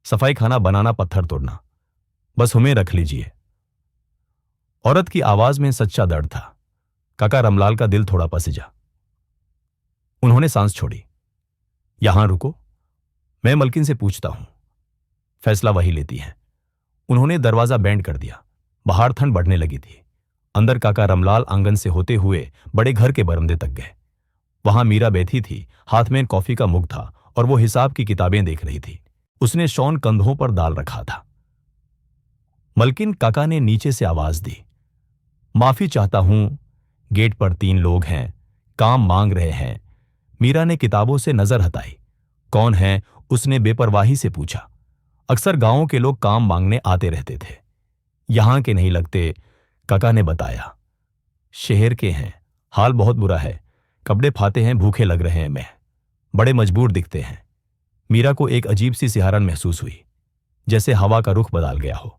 सफाई खाना बनाना, पत्थर तोड़ना, बस हमें रख लीजिए। औरत की आवाज में सच्चा दर्द था। काका रामलाल का दिल थोड़ा पसीजा। उन्होंने सांस छोड़ी। यहां रुको, मैं मलकिन से पूछता हूं, फैसला वही लेती है। उन्होंने दरवाजा बैंड कर दिया। बाहर ठंड बढ़ने लगी थी। अंदर काका रामलाल आंगन से होते हुए बड़े घर के बरामदे तक गए। वहां मीरा बैठी थी, हाथ में कॉफी का मुग था और वो हिसाब की किताबें देख रही थी। उसने शॉन कंधों पर डाल रखा था। मलकिन, काका ने नीचे से आवाज दी, माफी चाहता हूं, गेट पर तीन लोग हैं, काम मांग रहे हैं। मीरा ने किताबों से नजर हटाई। कौन है? उसने बेपरवाही से पूछा। अक्सर गांवों के लोग काम मांगने आते रहते थे, यहां के नहीं लगते, काका ने बताया। शहर के हैं, हाल बहुत बुरा है, कपड़े फाते हैं, भूखे लग रहे हैं, मैं बड़े मजबूर दिखते हैं। मीरा को एक अजीब सी सिहरन महसूस हुई, जैसे हवा का रुख बदल गया हो।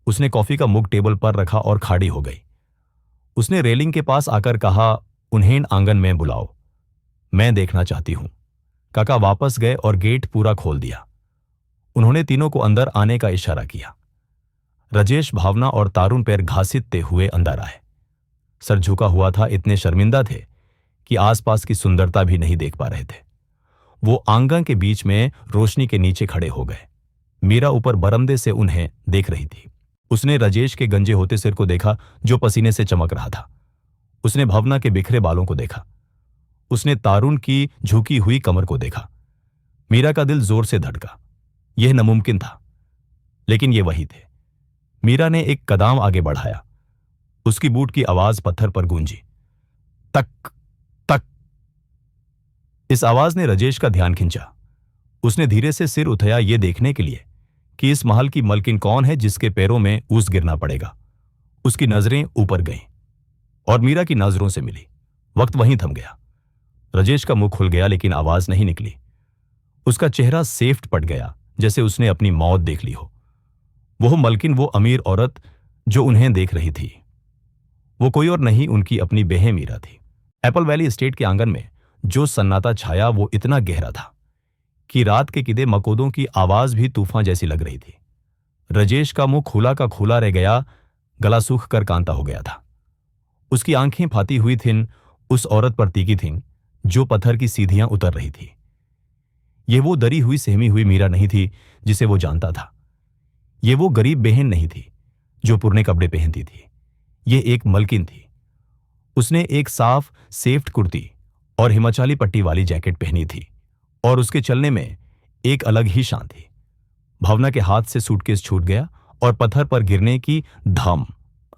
उसने कॉफी का मुग टेबल पर रखा और खाड़ी हो गई। उसने रेलिंग के पास आकर कहा, उन्हें आंगन में बुलाओ, मैं देखना चाहती हूं। काका वापस गए और गेट पूरा खोल दिया। उन्होंने तीनों को अंदर आने का इशारा किया। राजेश, भावना और तारुण पैर घसीटते हुए अंदर आए। सर झुका हुआ था, इतने शर्मिंदा थे कि आसपास की सुंदरता भी नहीं देख पा रहे थे। वो आंगन के बीच में रोशनी के नीचे खड़े हो गए। मीरा ऊपर बरामदे से उन्हें देख रही थी। उसने राजेश के गंजे होते सिर को देखा जो पसीने से चमक रहा था। उसने भावना के बिखरे बालों को देखा। उसने तारुण की झुकी हुई कमर को देखा। मीरा का दिल जोर से धड़का। यह नामुमकिन था, लेकिन ये वही थे। मीरा ने एक कदम आगे बढ़ाया। उसकी बूट की आवाज पत्थर पर गूंजी। तक तक। इस आवाज ने राजेश का ध्यान खींचा। उसने धीरे से सिर उठाया, ये देखने के लिए कि इस महल की मलकिन कौन है जिसके पैरों में ऊस गिरना पड़ेगा। उसकी नजरें ऊपर गईं और मीरा की नजरों से मिली। वक्त वहीं थम गया। राजेश का मुंह खुल गया, लेकिन आवाज नहीं निकली। उसका चेहरा सेफ्ट पड़ गया, जैसे उसने अपनी मौत देख ली हो। वो मलकिन, वो अमीर औरत जो उन्हें देख रही थी, वो कोई और नहीं, उनकी अपनी बहन मीरा थी। एप्पल वैली एस्टेट के आंगन में जो सन्नाटा छाया वो इतना गहरा था कि रात के कीड़े मकोड़ों की आवाज भी तूफान जैसी लग रही थी। राजेश का मुंह खुला का खुला रह गया, गला सूख कर कांता हो गया था। उसकी आंखें फाती हुई थीं, उस औरत पर तीखी थीं जो पत्थर की सीढ़ियां उतर रही थी। यह वो डरी हुई सहमी हुई मीरा नहीं थी जिसे वो जानता था। ये वो गरीब बहन नहीं थी जो पुरने कपड़े पहनती थी। ये एक मलकिन थी। उसने एक साफ सेफ्ट कुर्ती और हिमाचली पट्टी वाली जैकेट पहनी थी और उसके चलने में एक अलग ही शान थी। भावना के हाथ से सूटकेस छूट गया और पत्थर पर गिरने की धम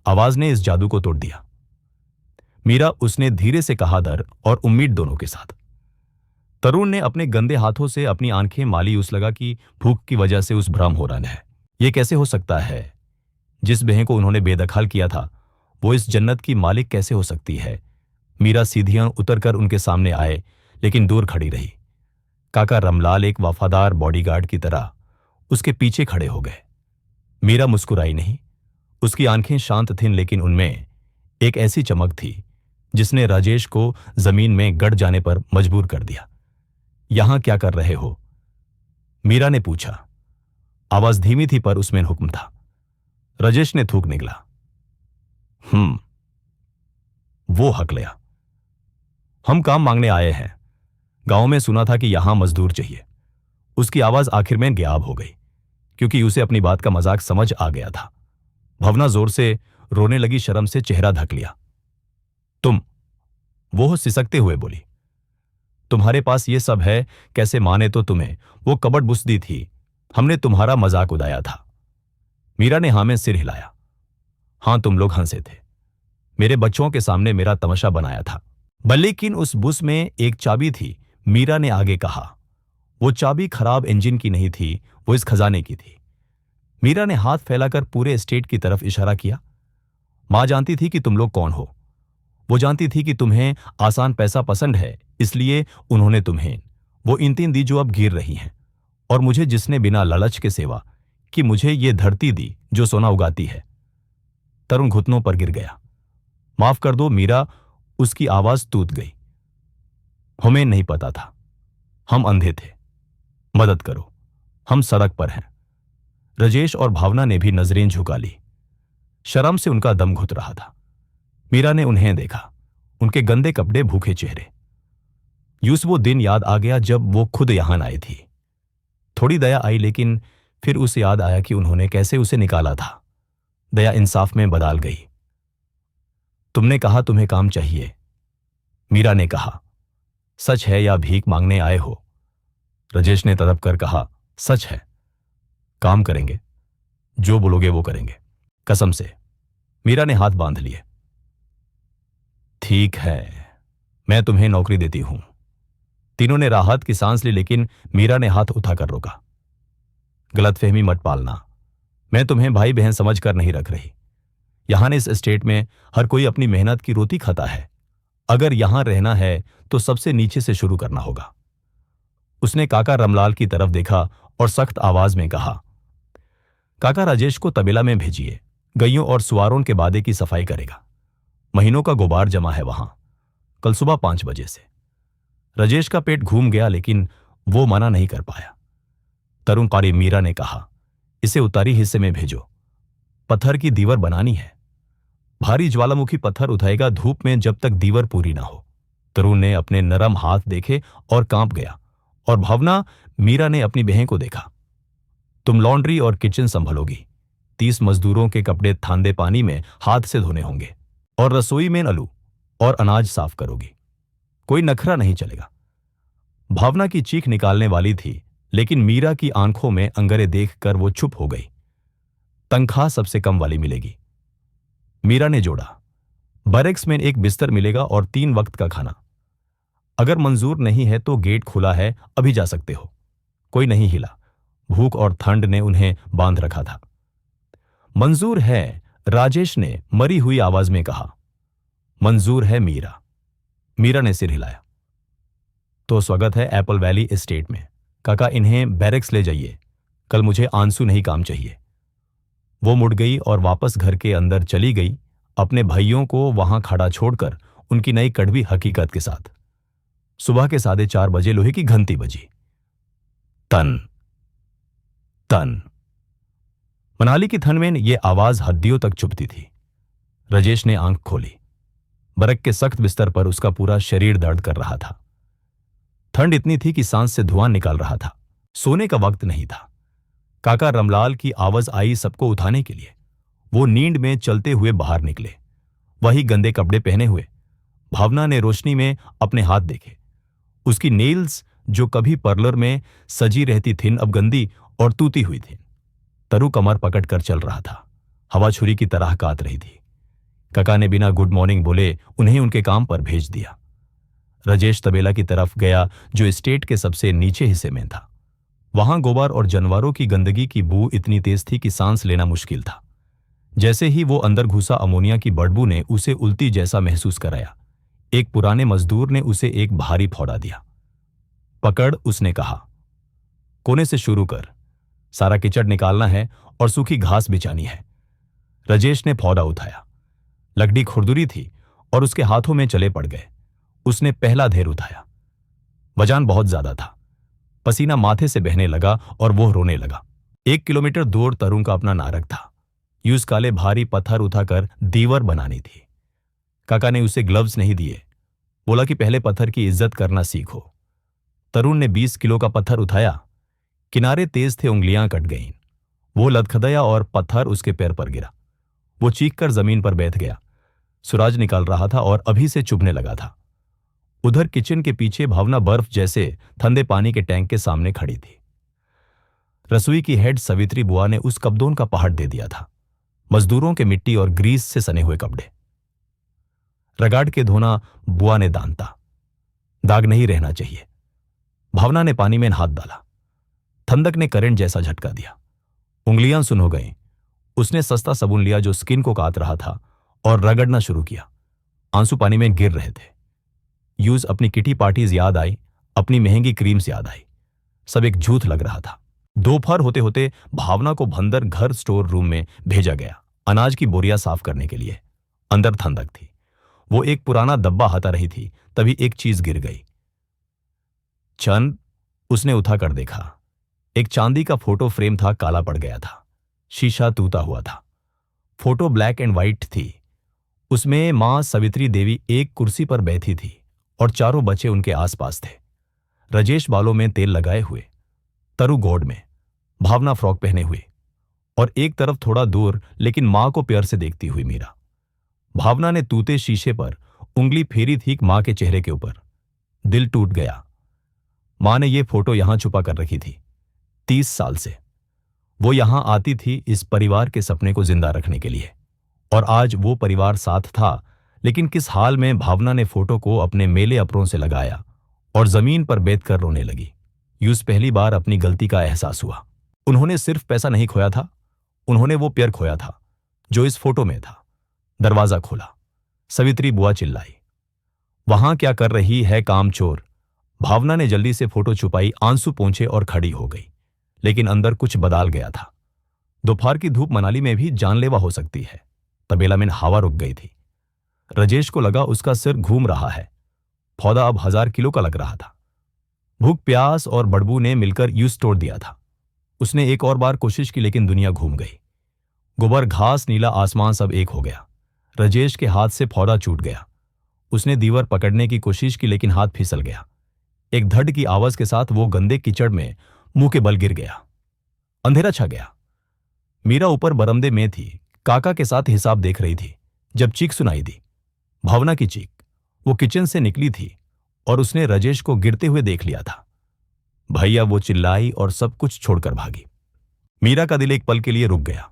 आवाज ने इस जादू को तोड़ दिया। मीरा, उसने धीरे से कहा, डर और उम्मीद दोनों के साथ। तरुण ने अपने गंदे हाथों से अपनी आंखें माली। उस लगा कि भूख की वजह से उस भ्रम हो रहा है। यह कैसे हो सकता है? जिस बहन को उन्होंने बेदखल किया था वो इस जन्नत की मालिक कैसे हो सकती है? मीरा सीढ़ियां उतरकर उनके सामने आए, लेकिन दूर खड़ी रही। काका रमलाल एक वफादार बॉडीगार्ड की तरह उसके पीछे खड़े हो गए। मीरा मुस्कुराई नहीं। उसकी आंखें शांत थीं, लेकिन उनमें एक ऐसी चमक थी जिसने राजेश को जमीन में गड़ जाने पर मजबूर कर दिया। यहां क्या कर रहे हो? मीरा ने पूछा। आवाज धीमी थी पर उसमें हुक्म था। राजेश ने थूक निकला। वो हक लिया। हम काम मांगने आए हैं। गांव में सुना था कि यहां मजदूर चाहिए। उसकी आवाज आखिर में गायब हो गई, क्योंकि उसे अपनी बात का मजाक समझ आ गया था। भावना जोर से रोने लगी, शर्म से चेहरा ढक लिया। तुम, वो सिसकते हुए बोली, तुम्हारे पास ये सब है? कैसे माने तो तुम्हें वो कबड़ बुसदी थी। हमने तुम्हारा मजाक उड़ाया था। मीरा ने हां में सिर हिलाया। हां, तुम लोग हंसे थे। मेरे बच्चों के सामने मेरा तमाशा बनाया था। लेकिन उस बुस में एक चाबी थी, मीरा ने आगे कहा। वो चाबी खराब इंजन की नहीं थी, वो इस खजाने की थी। मीरा ने हाथ फैलाकर पूरे एस्टेट की तरफ इशारा किया। मां जानती थी कि तुम लोग कौन हो। वो जानती थी कि तुम्हें आसान पैसा पसंद है, इसलिए उन्होंने तुम्हें वो ईंटें दी जो अब गिर रही हैं, और मुझे, जिसने बिना लालच के सेवा कि मुझे ये धरती दी जो सोना उगाती है। तरुण घुटनों पर गिर गया। माफ कर दो मीरा, उसकी आवाज टूट गई। हमें नहीं पता था। हम अंधे थे। मदद करो, हम सड़क पर हैं। राजेश और भावना ने भी नजरें झुका ली। शर्म से उनका दम घुट रहा था। मीरा ने उन्हें देखा, उनके गंदे कपड़े, भूखे चेहरे। यूं वो दिन याद आ गया जब वो खुद यहां आई थी। थोड़ी दया आई, लेकिन फिर उसे याद आया कि उन्होंने कैसे उसे निकाला था। दया इंसाफ में बदल गई। तुमने कहा तुम्हें काम चाहिए। मीरा ने कहा, सच है या भीख मांगने आए हो? राजेश ने तड़प कर कहा, सच है। काम करेंगे, जो बोलोगे वो करेंगे, कसम से। मीरा ने हाथ बांध लिए। ठीक है, मैं तुम्हें नौकरी देती हूं। तीनों ने राहत की सांस ली, लेकिन मीरा ने हाथ उठाकर रोका। गलतफहमी मत पालना। मैं तुम्हें भाई बहन समझकर नहीं रख रही। यहां इस एस्टेट में हर कोई अपनी मेहनत की रोटी खाता है। अगर यहां रहना है तो सबसे नीचे से शुरू करना होगा। उसने काका रमलाल की तरफ देखा और सख्त आवाज में कहा, काका राजेश को तबेला में भेजिए। गइयों और सुवारों के बादे की सफाई करेगा। महीनों का गुबार जमा है वहां। कल सुबह 5 बजे से। राजेश का पेट घूम गया, लेकिन वो मना नहीं कर पाया। तरुण कारी, मीरा ने कहा, इसे उतारी हिस्से में भेजो। पत्थर की दीवार बनानी है। भारी ज्वालामुखी पत्थर उठाएगा धूप में जब तक दीवार पूरी ना हो। तरुण ने अपने नरम हाथ देखे और कांप गया, और भावना, मीरा ने अपनी बहन को देखा। तुम लॉन्ड्री और किचन संभालोगी। 30 मजदूरों के कपड़े थांदे पानी में हाथ से धोने होंगे, और रसोई में आलू और अनाज साफ करोगी। कोई नखरा नहीं चलेगा। भावना की चीख निकालने वाली थी, लेकिन मीरा की आंखों में अंगारे देखकर वो चुप हो गई। तनख्वाह सबसे कम वाली मिलेगी, मीरा ने जोड़ा। बैरक्स में एक बिस्तर मिलेगा और 3 वक्त का खाना। अगर मंजूर नहीं है तो गेट खुला है, अभी जा सकते हो। कोई नहीं हिला। भूख और ठंड ने उन्हें बांध रखा था। मंजूर है, राजेश ने मरी हुई आवाज में कहा। मंजूर है मीरा। मीरा ने सिर हिलाया। तो स्वागत है एप्पल वैली एस्टेट में। काका, इन्हें बैरक्स ले जाइए, कल मुझे आंसू नहीं काम चाहिए। वो मुड़ गई और वापस घर के अंदर चली गई, अपने भाइयों को वहां खड़ा छोड़कर, उनकी नई कड़वी हकीकत के साथ। सुबह के 4:30 बजे लोहे की घंटी बजी। तन तन। मनाली की ठंड में ये आवाज हड्डियों तक चुभती थी। राजेश ने आंख खोली। बर्फ के सख्त बिस्तर पर उसका पूरा शरीर दर्द कर रहा था। ठंड इतनी थी कि सांस से धुआं निकाल रहा था। सोने का वक्त नहीं था। काका रमलाल की आवाज आई सबको उठाने के लिए। वो नींद में चलते हुए बाहर निकले, वही गंदे कपड़े पहने हुए। भावना ने रोशनी में अपने हाथ देखे। उसकी नेल्स, जो कभी पार्लर में सजी रहती थीं, अब गंदी और टूटी हुई थीं। तरु कमर पकड़कर चल रहा था, हवा छुरी की तरह काट रही थी। काका ने बिना गुड मॉर्निंग बोले उन्हें उनके काम पर भेज दिया। राजेश तबेला की तरफ गया, जो एस्टेट के सबसे नीचे हिस्से में था। वहां गोबर और जानवरों की गंदगी की बू इतनी तेज थी कि सांस लेना मुश्किल था। जैसे ही वो अंदर घुसा, अमोनिया की बदबू ने उसे उल्टी जैसा महसूस कराया। एक पुराने मजदूर ने उसे एक भारी फौड़ा दिया। पकड़, उसने कहा। कोने से शुरू कर, सारा कीचड़ निकालना है और सूखी घास बिछानी है। राजेश ने फौड़ा उठाया। लकड़ी खुरदुरी थी और उसके हाथों में चले पड़ गए। उसने पहला ढेर उठाया। वजन बहुत ज्यादा था। पसीना माथे से बहने लगा और वो रोने लगा। 1 किलोमीटर दूर तरुण का अपना नारक था। यूज काले भारी पत्थर उठाकर दीवार बनानी थी। काका ने उसे ग्लव्स नहीं दिए, बोला कि पहले पत्थर की इज्जत करना सीखो। तरुण ने 20 किलो का पत्थर उठाया। किनारे तेज थे, उंगलियां कट गईं। वो लदखदाया और पत्थर उसके पैर पर गिरा। वो चीखकर जमीन पर बैठ गया। सूरज निकल रहा था और अभी से चुभने लगा था। उधर किचन के पीछे भावना बर्फ जैसे ठंडे पानी के टैंक के सामने खड़ी थी। रसोई की हेड सवित्री बुआ ने उस कपड़ों का पहाड़ दे दिया था, मजदूरों के मिट्टी और ग्रीस से सने हुए कपड़े। रगाड़ के धोना बुआ ने दानता, दाग नहीं रहना चाहिए। भावना ने पानी में हाथ डाला। ठंडक ने करंट जैसा झटका दिया। उंगलियां सुन हो गईं। उसने सस्ता साबुन लिया जो स्किन को काट रहा था और रगड़ना शुरू किया। आंसू पानी में गिर रहे थे। यूज अपनी किटी पार्टीज याद आई, अपनी महंगी क्रीम्स याद आई। सब एक झूठ लग रहा था। दोपहर होते होते भावना को भंदर घर स्टोर रूम में भेजा गया, अनाज की बोरियां साफ करने के लिए। अंदर ठंडक थी। वो एक पुराना डब्बा हटा रही थी, तभी एक चीज गिर गई। चंद, उसने उठाकर देखा। एक चांदी का फोटो फ्रेम था, काला पड़ गया था। शीशा टूटा हुआ था। फोटो ब्लैक एंड व्हाइट थी। उसमें मां सवित्री देवी एक कुर्सी पर बैठी थी और चारों बच्चे उनके आसपास थे। राजेश बालों में तेल लगाए हुए, तरु गोड में, भावना फ्रॉक पहने हुए और एक तरफ थोड़ा दूर लेकिन मां को प्यार से देखती हुई मीरा। भावना ने टूटे शीशे पर उंगली फेरी थी मां के चेहरे के ऊपर। दिल टूट गया। मां ने यह फोटो यहां छुपा कर रखी थी 30 साल से। वो यहां आती थी इस परिवार के सपने को जिंदा रखने के लिए, और आज वो परिवार साथ था। लेकिन किस हाल में भावना ने फोटो को अपने मेले अपरों से लगाया और जमीन पर बैठकर रोने लगी। यूज पहली बार अपनी गलती का एहसास हुआ। उन्होंने सिर्फ पैसा नहीं खोया था, उन्होंने वो प्यार खोया था जो इस फोटो में था। दरवाजा खोला। सवित्री बुआ चिल्लाई, वहां क्या कर रही है कामचोर। भावना ने जल्दी से फोटो छुपाई, आंसू पोंछे और खड़ी हो गई। लेकिन अंदर कुछ बदल गया था। दोपहर की धूप मनाली में भी जानलेवा हो सकती है। तबेला में हवा रुक गई थी। राजेश को लगा उसका सिर घूम रहा है। पौधा अब 1000 किलो का लग रहा था। भूख, प्यास और बदबू ने मिलकर यूज तोड़ दिया था। उसने एक और बार कोशिश की, लेकिन दुनिया घूम गई। गोबर, घास, नीला आसमान सब एक हो गया। राजेश के हाथ से पौधा छूट गया। उसने दीवार पकड़ने की कोशिश की, लेकिन हाथ फिसल गया। एक धड़ की आवाज के साथ वो गंदे कीचड़ में मुंह के बल गिर गया। अंधेरा छा गया। मीरा ऊपर बरामदे में थी, काका के साथ हिसाब देख रही थी, जब चीख सुनाई दी। भावना की चीख। वो किचन से निकली थी और उसने राजेश को गिरते हुए देख लिया था। भैया, वो चिल्लाई और सब कुछ छोड़कर भागी। मीरा का दिल एक पल के लिए रुक गया।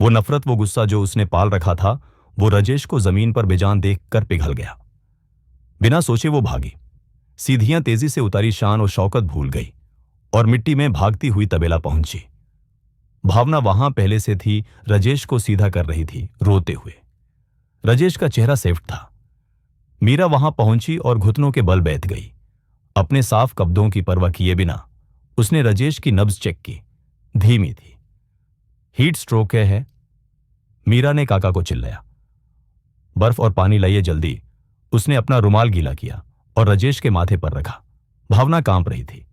वो नफरत, वो गुस्सा जो उसने पाल रखा था, वो राजेश को जमीन पर बेजान देखकर पिघल गया। बिना सोचे वो भागी। सीढ़ियां तेजी से उतारी, शान और शौकत भूल गई और मिट्टी में भागती हुई तबेला पहुंची। भावना वहां पहले से थी, राजेश को सीधा कर रही थी, रोते हुए। राजेश का चेहरा सेफ्ट था। मीरा वहां पहुंची और घुटनों के बल बैठ गई। अपने साफ कब्दों की परवाह किए बिना उसने राजेश की नब्ज चेक की। धीमी थी। हीट स्ट्रोक है। मीरा ने काका को चिल्लाया। बर्फ और पानी लाइए जल्दी। उसने अपना रुमाल गीला किया और राजेश के माथे पर रखा। भावना कांप रही थी।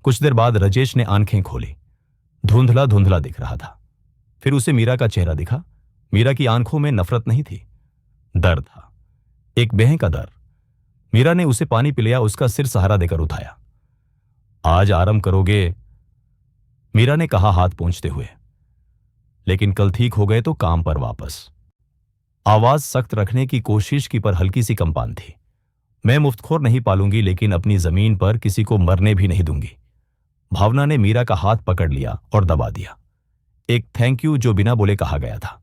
कुछ देर बाद राजेश ने आंखें खोली। धुंधला धुंधला दिख रहा था। फिर उसे मीरा का चेहरा दिखा। मीरा की आंखों में नफरत नहीं थी, डर था, एक बेह का डर। मीरा ने उसे पानी पिलाया, उसका सिर सहारा देकर उठाया। आज आराम करोगे? मीरा ने कहा हाथ पोंछते हुए। लेकिन कल ठीक हो गए तो काम पर वापस। आवाज सख्त रखने की कोशिश की, पर हल्की सी कंपान थी। मैं मुफ्तखोर नहीं पालूंगी, लेकिन अपनी जमीन पर किसी को मरने भी नहीं दूंगी। भावना ने मीरा का हाथ पकड़ लिया और दबा दिया। एक थैंक यू जो बिना बोले कहा गया था।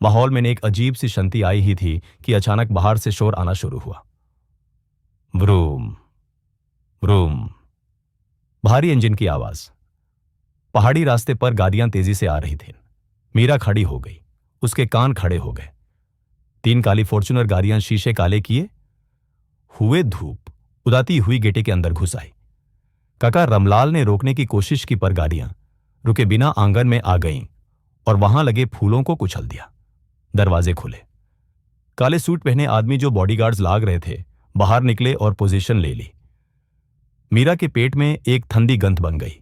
माहौल में एक अजीब सी शांति आई ही थी कि अचानक बाहर से शोर आना शुरू हुआ। व्रूम व्रूम, भारी इंजन की आवाज। पहाड़ी रास्ते पर गाड़ियां तेजी से आ रही थीं। मीरा खड़ी हो गई। उसके कान खड़े हो गए। 3 काली फॉर्च्यूनर गाड़ियां शीशे काले किए हुए धूप उदाती हुई गेटे के अंदर घुस आई। काका रमलाल ने रोकने की कोशिश की, पर गाड़ियां रुके बिना आंगन में आ गईं और वहां लगे फूलों को कुचल दिया। दरवाजे खुले। काले सूट पहने आदमी जो बॉडीगार्ड्स लाग रहे थे बाहर निकले और पोजीशन ले ली। मीरा के पेट में एक ठंडी गंध बन गई।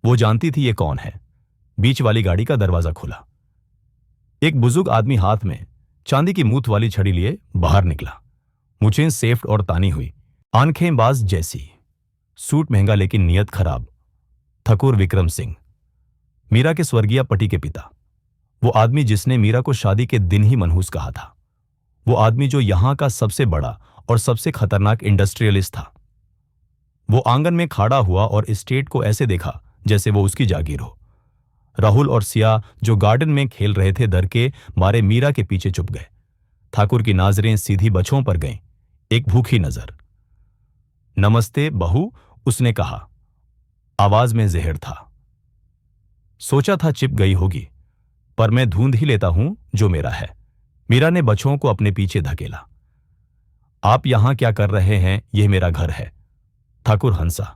वो जानती थी ये कौन है। बीच वाली गाड़ी का दरवाजा खुला। एक बुजुर्ग आदमी हाथ में चांदी की मूठ वाली छड़ी लिए बाहर निकला। मुझे सेफ्ट और तानी हुई, आंखें बाज जैसी। सूट महंगा लेकिन नियत खराब। ठाकुर विक्रम सिंह, मीरा के स्वर्गीय पति के पिता। वो आदमी जिसने मीरा को शादी के दिन ही मनहूस कहा था। वो आदमी जो यहां का सबसे बड़ा और सबसे खतरनाक इंडस्ट्रियलिस्ट था। वो आंगन में खड़ा हुआ और एस्टेट को ऐसे देखा जैसे वो उसकी जागीर हो। राहुल और सिया जो गार्डन में खेल रहे थे, डर के मारे मीरा के पीछे चुप गए। ठाकुर की नजरें सीधी बच्चों पर गईं, एक भूखी नजर। नमस्ते बहू, उसने कहा। आवाज में जहर था। सोचा था चिप गई होगी, पर मैं ढूंढ ही लेता हूं जो मेरा है। मीरा ने बच्चों को अपने पीछे धकेला। आप यहां क्या कर रहे हैं? यह मेरा घर है। ठाकुर हंसा,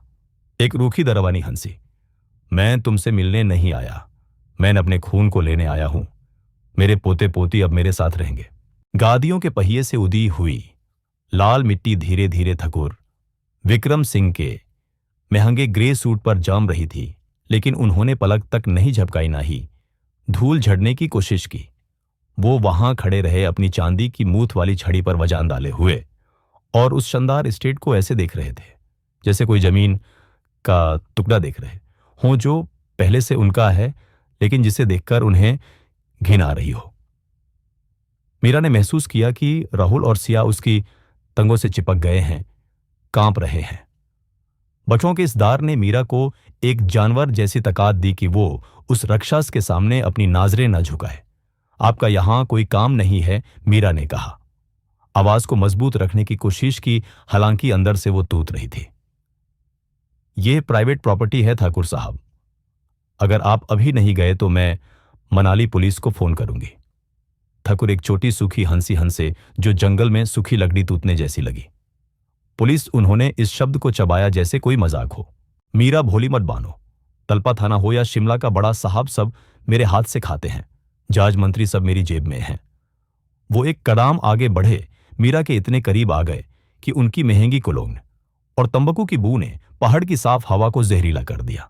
एक रूखी दरवानी हंसी। मैं तुमसे मिलने नहीं आया, मैं अपने खून को लेने आया हूं। मेरे पोते पोती अब मेरे साथ रहेंगे। गादियों के पहिए से उदी हुई लाल मिट्टी धीरे धीरे ठाकुर विक्रम सिंह के महंगे ग्रे सूट पर जम रही थी, लेकिन उन्होंने पलक तक नहीं झपकाई, ना ही धूल झड़ने की कोशिश की। वो वहां खड़े रहे, अपनी चांदी की मूठ वाली छड़ी पर वजान डाले हुए, और उस शानदार एस्टेट को ऐसे देख रहे थे जैसे कोई जमीन का टुकड़ा देख रहे हों जो पहले से उनका है, लेकिन जिसे देखकर उन्हें घिन आ रही हो। मीरा ने महसूस किया कि राहुल और सिया उसकी टंगों से चिपक गए हैं, कांप रहे हैं। बच्चों के इस दार ने मीरा को एक जानवर जैसी ताकत दी कि वो उस राक्षस के सामने अपनी नजरें न झुकाए। आपका यहां कोई काम नहीं है, मीरा ने कहा। आवाज को मजबूत रखने की कोशिश की, हालांकि अंदर से वो टूट रही थी। यह प्राइवेट प्रॉपर्टी है ठाकुर साहब। अगर आप अभी नहीं गए तो मैं मनाली पुलिस को फोन करूंगी। ठाकुर एक छोटी सूखी हंसी हंसे जो जंगल में सूखी लकड़ी टूटने जैसी लगी। पुलिस, उन्होंने इस शब्द को चबाया जैसे कोई मजाक हो। मीरा, भोली मत बानो। तलपा थाना हो या शिमला का बड़ा साहब, सब मेरे हाथ से खाते हैं। जज मंत्री सब मेरी जेब में हैं। वो एक कदम आगे बढ़े, मीरा के इतने करीब आ गए कि उनकी महंगी कोलोन और तंबाकू की बू ने पहाड़ की साफ हवा को जहरीला कर दिया।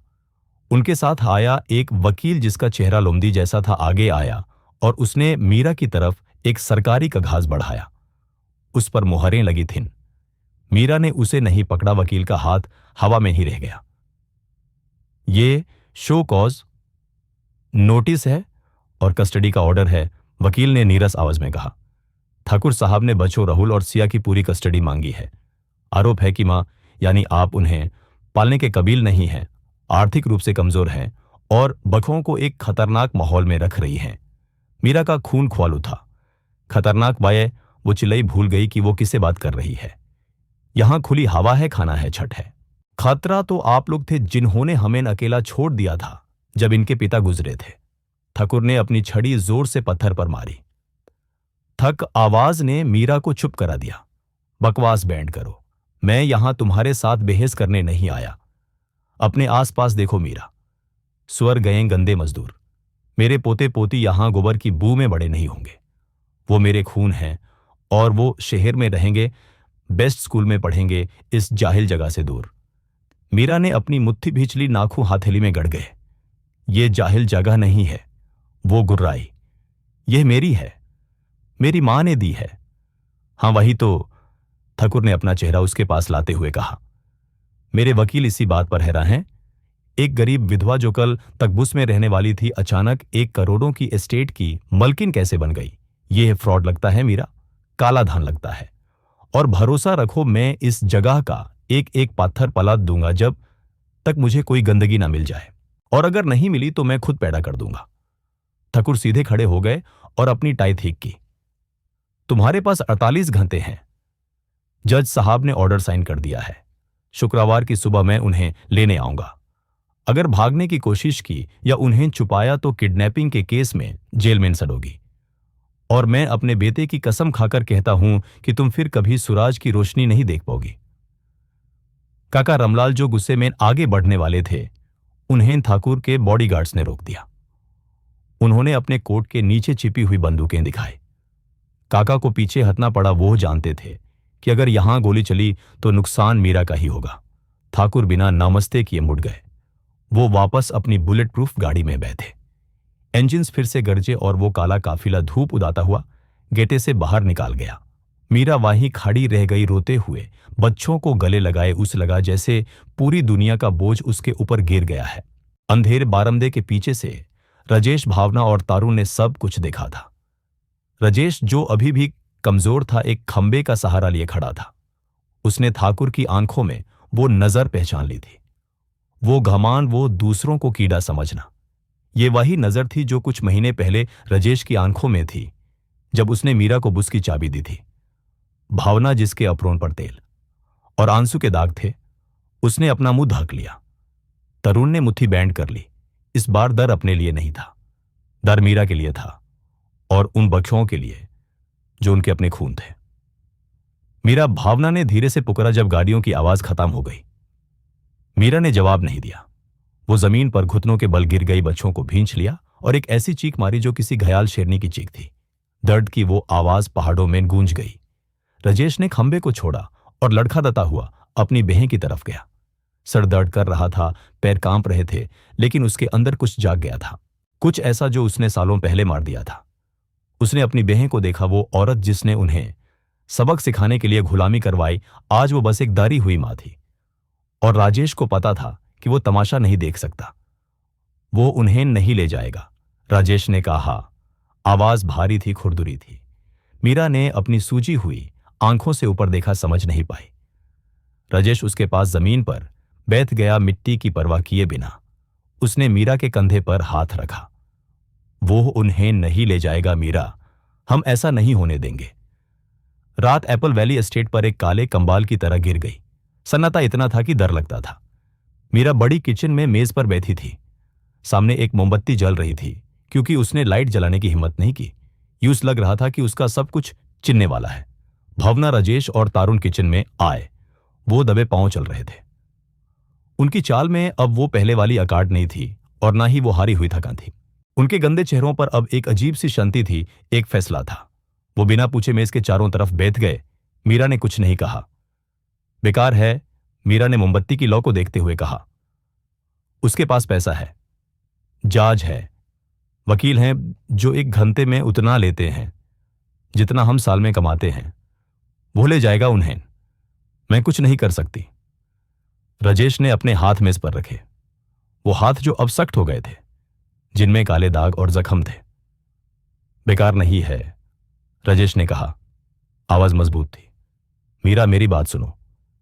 उनके साथ आया एक वकील जिसका चेहरा लोमड़ी जैसा था, आगे आया और उसने मीरा की तरफ एक सरकारी कागज बढ़ाया। उस पर मुहरें लगी थीं। मीरा ने उसे नहीं पकड़ा, वकील का हाथ हवा में ही रह गया। ये शो कॉज नोटिस है और कस्टडी का ऑर्डर है, वकील ने नीरस आवाज में कहा। ठाकुर साहब ने बच्चों राहुल और सिया की पूरी कस्टडी मांगी है। आरोप है कि माँ यानी आप उन्हें पालने के काबिल नहीं हैं, आर्थिक रूप से कमजोर हैं और बखों को एक खतरनाक माहौल में रख रही हैं। मीरा का खून खौल उठा। खतरनाक वाये, वो चिल्लाई भूल गई कि वो किससे बात कर रही है। यहां खुली हवा है, खाना है, छठ है। खतरा तो आप लोग थे जिन्होंने हमें अकेला छोड़ दिया था जब इनके पिता गुजरे थे। ठाकुर ने अपनी छड़ी जोर से पत्थर पर मारी। थक आवाज ने मीरा को चुप करा दिया। बकवास बैंड करो, मैं यहां तुम्हारे साथ बहस करने नहीं आया। अपने आसपास देखो मीरा, स्वर गए गंदे मजदूर। मेरे पोते पोती यहां गोबर की बू में बड़े नहीं होंगे। वो मेरे खून हैं और वो शहर में रहेंगे, बेस्ट स्कूल में पढ़ेंगे, इस जाहिल जगह से दूर। मीरा ने अपनी मुट्ठी भींच ली, नाखून हथेली में गड़ गए। ये जाहिल जगह नहीं है, वो गुर्राई, यह मेरी है, मेरी मां ने दी है। हां वही तो, ठाकुर ने अपना चेहरा उसके पास लाते हुए कहा। मेरे वकील इसी बात पर हैरान हैं। एक गरीब विधवा जो कल तक बुस में रहने वाली थी, अचानक 1 करोड़ की एस्टेट की मलकिन कैसे बन गई? यह फ्रॉड लगता है मीरा, काला धन लगता है। और भरोसा रखो, मैं इस जगह का एक एक पत्थर पलट दूंगा जब तक मुझे कोई गंदगी ना मिल जाए, और अगर नहीं मिली तो मैं खुद पैदा कर दूंगा। ठाकुर सीधे खड़े हो गए और अपनी टाई ठीक की। तुम्हारे पास 48 घंटे हैं। जज साहब ने ऑर्डर साइन कर दिया है। शुक्रवार की सुबह मैं उन्हें लेने आऊंगा। अगर भागने की कोशिश की या उन्हें छुपाया तो किडनैपिंग के केस में जेल में सड़ोगी। और मैं अपने बेटे की कसम खाकर कहता हूं कि तुम फिर कभी सूरज की रोशनी नहीं देख पाओगी। काका रामलाल जो गुस्से में आगे बढ़ने वाले थे, उन्हें ठाकुर के बॉडीगार्ड्स ने रोक दिया। उन्होंने अपने कोट के नीचे छिपी हुई बंदूकें दिखाई। काका को पीछे हटना पड़ा। वो जानते थे कि अगर यहां गोली चली तो नुकसान मीरा का ही होगा। ठाकुर बिना नमस्ते किए मुड़ गए। वो वापस अपनी बुलेट प्रूफ गाड़ी में बैठे। इंजिन्स फिर से गरजे और वो काला काफिला धूप उदाता हुआ गेटे से बाहर निकाल गया। मीरा वहीं खड़ी रह गई, रोते हुए बच्चों को गले लगाए। उस लगा जैसे पूरी दुनिया का बोझ उसके ऊपर गिर गया है। अंधेरे बारामदे के पीछे से राजेश, भावना और तारुण ने सब कुछ देखा था। राजेश जो अभी भी कमजोर था, एक खंबे का सहारा लिए खड़ा था। उसने ठाकुर की आंखों में वो नजर पहचान ली थी। वो घमान, वो दूसरों को कीड़ा समझना। ये वही नजर थी जो कुछ महीने पहले राजेश की आंखों में थी जब उसने मीरा को बुस की चाबी दी थी। भावना जिसके अप्रोन पर तेल और आंसू के दाग थे, उसने अपना मुंह ढक लिया। तरुण ने मुट्ठी बैंड कर ली। इस बार डर अपने लिए नहीं था, डर मीरा के लिए था और उन बच्चों के लिए जो उनके अपने खून थे। मीरा, भावना ने धीरे से पुकारा जब गाड़ियों की आवाज खत्म हो गई। मीरा ने जवाब नहीं दिया। वो जमीन पर घुटनों के बल गिर गई, बच्चों को भींच लिया और एक ऐसी चीख मारी जो किसी घायल शेरनी की चीख थी। दर्द की वो आवाज पहाड़ों में गूंज गई। राजेश ने खंबे को छोड़ा और लड़खड़ाता हुआ अपनी बहन की तरफ गया। सर दर्द कर रहा था, पैर कांप रहे थे, लेकिन उसके अंदर कुछ जाग गया था, कुछ ऐसा जो उसने सालों पहले मार दिया था। उसने अपनी बहन को देखा, वो औरत जिसने उन्हें सबक सिखाने के लिए गुलामी करवाई, आज वो बस एक दारी हुई मां थी। और राजेश को पता था कि वो तमाशा नहीं देख सकता, वो उन्हें नहीं ले जाएगा। राजेश ने कहा। आवाज भारी थी, खुरदुरी थी। मीरा ने अपनी सूजी हुई आंखों से ऊपर देखा, समझ नहीं पाई। राजेश उसके पास जमीन पर बैठ गया, मिट्टी की परवाह किए बिना। उसने मीरा के कंधे पर हाथ रखा। वो उन्हें नहीं ले जाएगा मीरा, हम ऐसा नहीं होने देंगे। रात एप्पल वैली एस्टेट पर एक काले कंबाल की तरह गिर गई। सन्नाटा इतना था कि डर लगता था। मीरा बड़ी किचन में मेज पर बैठी थी। सामने एक मोमबत्ती जल रही थी, क्योंकि उसने लाइट जलाने की हिम्मत नहीं की। यूं लग रहा था कि उसका सब कुछ चिन्हने वाला है। भावना, राजेश और तारुण किचन में आए। वो दबे पांव चल रहे थे। उनकी चाल में अब वो पहले वाली अकाट नहीं थी और ना ही वो हारी हुई थकान थी। उनके गंदे चेहरों पर अब एक अजीब सी शांति थी, एक फैसला था। वो बिना पूछे मेज के चारों तरफ बैठ गए। मीरा ने कुछ नहीं कहा। बेकार है, मीरा ने मोमबत्ती की लौ को देखते हुए कहा। उसके पास पैसा है, जज है, वकील हैं जो 1 घंटे में उतना लेते हैं जितना हम साल में कमाते हैं। वो ले जाएगा उन्हें, मैं कुछ नहीं कर सकती। राजेश ने अपने हाथ मेज पर रखे, वो हाथ जो अब सख्त हो गए थे, जिनमें काले दाग और जख्म थे। बेकार नहीं है, राजेश ने कहा। आवाज मजबूत थी। मीरा, मेरी बात सुनो।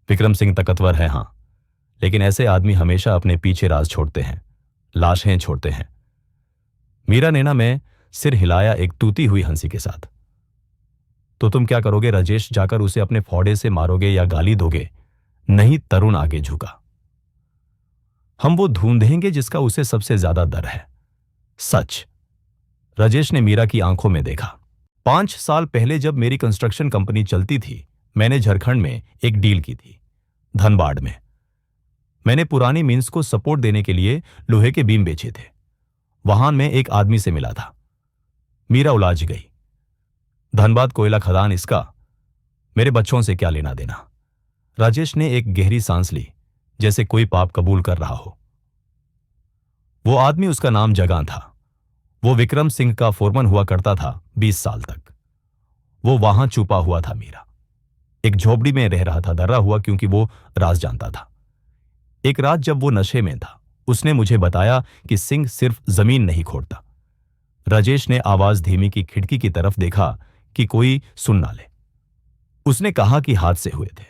विक्रम सिंह ताकतवर है, हां, लेकिन ऐसे आदमी हमेशा अपने पीछे राज छोड़ते हैं, लाशें छोड़ते हैं। मीरा ने ना मैं सिर हिलाया एक टूटी हुई हंसी के साथ। तो तुम क्या करोगे राजेश? जाकर उसे अपने फौड़े से मारोगे या गाली दोगे? नहीं, तरुण आगे झुका। हम वो ढूंढेंगे जिसका उसे सबसे ज्यादा डर है, सच। राजेश ने मीरा की आंखों में देखा। 5 साल पहले जब मेरी कंस्ट्रक्शन कंपनी चलती थी, मैंने झारखंड में एक डील की थी, धनबाद में। मैंने पुरानी मीन्स को सपोर्ट देने के लिए लोहे के बीम बेचे थे। वहां मैं एक आदमी से मिला था। मीरा उलाझ गई। धनबाद कोयला खदान, इसका मेरे बच्चों से क्या लेना देना? राजेश ने एक गहरी सांस ली, जैसे कोई पाप कबूल कर रहा हो। वो आदमी, उसका नाम जगां था। वो विक्रम सिंह का फोरमन हुआ करता था 20 साल तक। वो वहां छुपा हुआ था मीरा। एक झोपड़ी में रह रहा था, डरा हुआ, क्योंकि वो राज जानता था। एक रात जब वो नशे में था, उसने मुझे बताया कि सिंह सिर्फ जमीन नहीं खोदता। राजेश ने आवाज धीमी की खिड़की की तरफ देखा कि कोई सुन ना ले। उसने कहा कि हादसे हुए थे।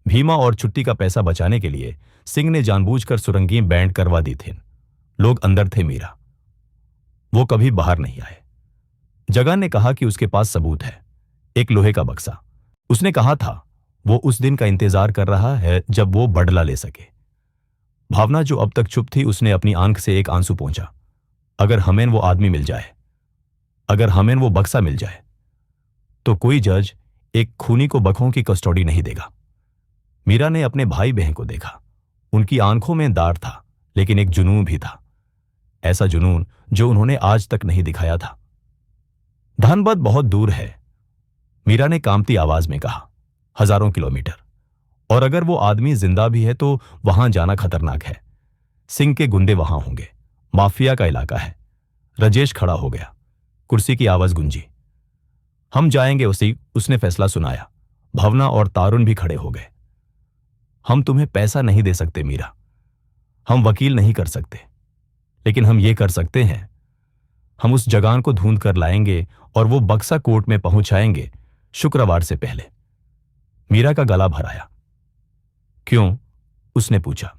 भीमा और छुट्टी का पैसा बचाने के लिए सिंह ने जानबूझकर सुरंगें बैंड करवा दी थी। लोग अंदर थे मीरा, वो कभी बाहर नहीं आए। जगान ने कहा कि उसके पास सबूत है, एक लोहे का बक्सा। उसने कहा था वो उस दिन का इंतजार कर रहा है जब वो बदला ले सके। भावना जो अब तक चुप थी, उसने अपनी आंख से एक आंसू पोंछा। अगर हमें वो आदमी मिल जाए, अगर हमें वो बक्सा मिल जाए, तो कोई जज एक खूनी को बखों की कस्टडी नहीं देगा। मीरा ने अपने भाई बहन को देखा। उनकी आंखों में दार था, लेकिन एक जुनून भी था, ऐसा जुनून जो उन्होंने आज तक नहीं दिखाया था। धनबाद बहुत दूर है, मीरा ने कांपती आवाज में कहा, हजारों किलोमीटर। और अगर वो आदमी जिंदा भी है तो वहां जाना खतरनाक है। सिंह के गुंडे वहां होंगे, माफिया का इलाका है। राजेश खड़ा हो गया, कुर्सी की आवाज गूंजी। हम जाएंगे उसने फैसला सुनाया। भावना और तारुण भी खड़े हो गए। हम तुम्हें पैसा नहीं दे सकते मीरा, हम वकील नहीं कर सकते, लेकिन हम ये कर सकते हैं, हम उस जगान को ढूंढ कर लाएंगे और वो बक्सा कोर्ट में पहुंचाएंगे शुक्रवार से पहले। मीरा का गला भर आया। क्यों? उसने पूछा।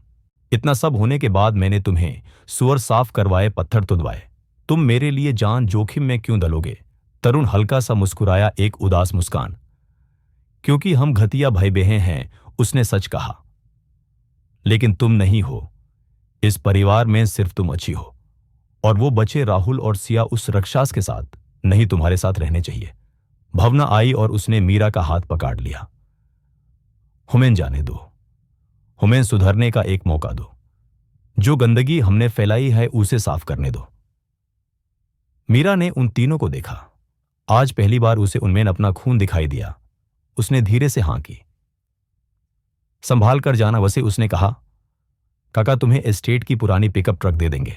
इतना सब होने के बाद मैंने तुम्हें सुअर साफ करवाए, पत्थर तुदवाए, तुम मेरे लिए जान जोखिम में क्यों डलोगे? तरुण हल्का सा मुस्कुराया, एक उदास मुस्कान। क्योंकि हम घटिया भाई बहन हैं, उसने सच कहा। लेकिन तुम नहीं हो। इस परिवार में सिर्फ तुम अच्छी हो, और वो बचे राहुल और सिया उस राक्षस के साथ नहीं तुम्हारे साथ रहने चाहिए। भावना आई और उसने मीरा का हाथ पकड़ लिया। हमें जाने दो, हमें सुधरने का एक मौका दो। जो गंदगी हमने फैलाई है उसे साफ करने दो। मीरा ने उन तीनों को देखा। आज पहली बार उसे उनमें अपना खून दिखाई दिया। उसने धीरे से हां की। संभाल कर जाना वसे, उसने कहा। काका, तुम्हें एस्टेट की पुरानी पिकअप ट्रक दे देंगे,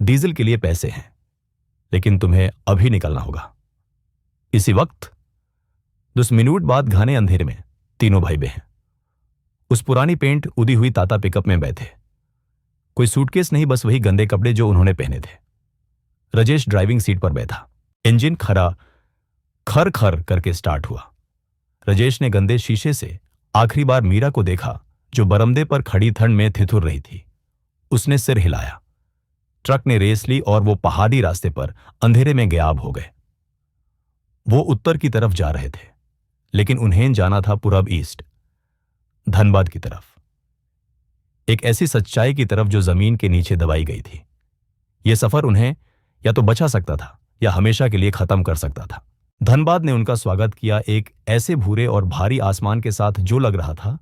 डीजल के लिए पैसे हैं, लेकिन तुम्हें अभी निकलना होगा। इसी वक्त 10 मिनट बाद घने अंधेरे में तीनों भाई बहन उस पुरानी पेंट उदी हुई टाटा पिकअप में बैठे। कोई सूटकेस नहीं, बस वही गंदे कपड़े जो उन्होंने पहने थे। राजेश ड्राइविंग सीट पर बैठा। इंजन खर खर करके स्टार्ट हुआ। राजेश ने गंदे शीशे से आखिरी बार मीरा को देखा, जो बरामदे पर खड़ी ठंड में ठिठुर रही थी। उसने सिर हिलाया। ट्रक ने रेस ली और वो पहाड़ी रास्ते पर अंधेरे में गायब हो गए। वो उत्तर की तरफ जा रहे थे, लेकिन उन्हें जाना था पूरब ईस्ट, धनबाद की तरफ। एक ऐसी सच्चाई की तरफ जो जमीन के नीचे दबाई गई थी। यह सफर उन्हें या तो बचा सकता था या हमेशा के लिए खत्म कर सकता था। धनबाद ने उनका स्वागत किया, एक ऐसे भूरे और भारी आसमान के साथ जो लग रहा था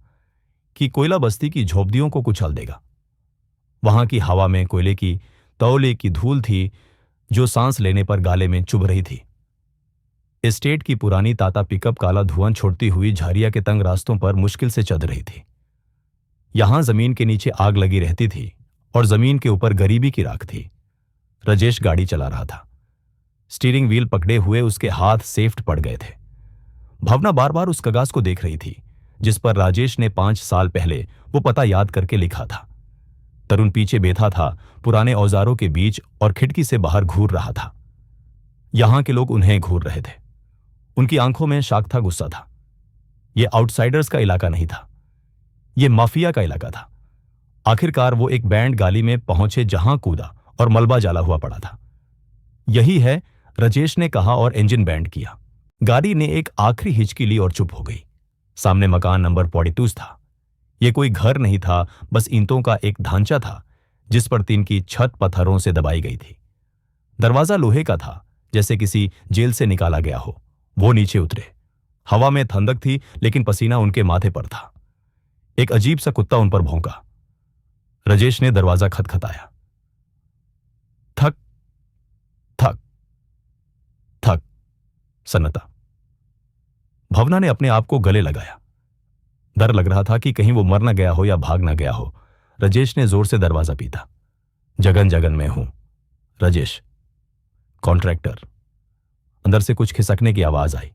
कि कोयला बस्ती की झोपड़ियों को कुचल देगा। वहां की हवा में कोयले की तौले की धूल थी, जो सांस लेने पर गाले में चुभ रही थी। एस्टेट की पुरानी टाटा पिकअप काला धुआं छोड़ती हुई झारिया के तंग रास्तों पर मुश्किल से चल रही थी। यहां जमीन के नीचे आग लगी रहती थी और जमीन के ऊपर गरीबी की राख थी। राजेश गाड़ी चला रहा था। स्टीयरिंग व्हील पकड़े हुए उसके हाथ सेफ्ट पड़ गए थे। भावना बार बार उस कागज को देख रही थी जिस पर राजेश ने 5 साल पहले वो पता याद करके लिखा था। तरुण पीछे बैठा था, पुराने औजारों के बीच, और खिड़की से बाहर घूर रहा था। यहां के लोग उन्हें घूर रहे थे। उनकी आंखों में शाख था, गुस्सा था। यह आउटसाइडर्स का इलाका नहीं था, ये माफिया का इलाका था। आखिरकार वो एक बैंड गाली में पहुंचे जहां कूदा और मलबा जाला हुआ पड़ा था। यही है, राजेश ने कहा और इंजन बैंड किया। गाड़ी ने एक आखिरी हिचकी ली और चुप हो गई। सामने मकान नंबर 42 था। यह कोई घर नहीं था, बस ईंटों का एक ढांचा था जिस पर टीन की छत पत्थरों से दबाई गई थी। दरवाजा लोहे का था, जैसे किसी जेल से निकाला गया हो। वो नीचे उतरे। हवा में ठंडक थी, लेकिन पसीना उनके माथे पर था। एक अजीब सा कुत्ता उन पर भौंका। राजेश ने दरवाजा खटखटाया। थक थक थक। सन्नाटा। भावना ने अपने आप को गले लगाया। डर लग रहा था कि कहीं वो मर न गया हो या भाग न गया हो। राजेश ने जोर से दरवाजा पीटा। जगन जगन मैं हूं, राजेश, कॉन्ट्रैक्टर। अंदर से कुछ खिसकने की आवाज आई,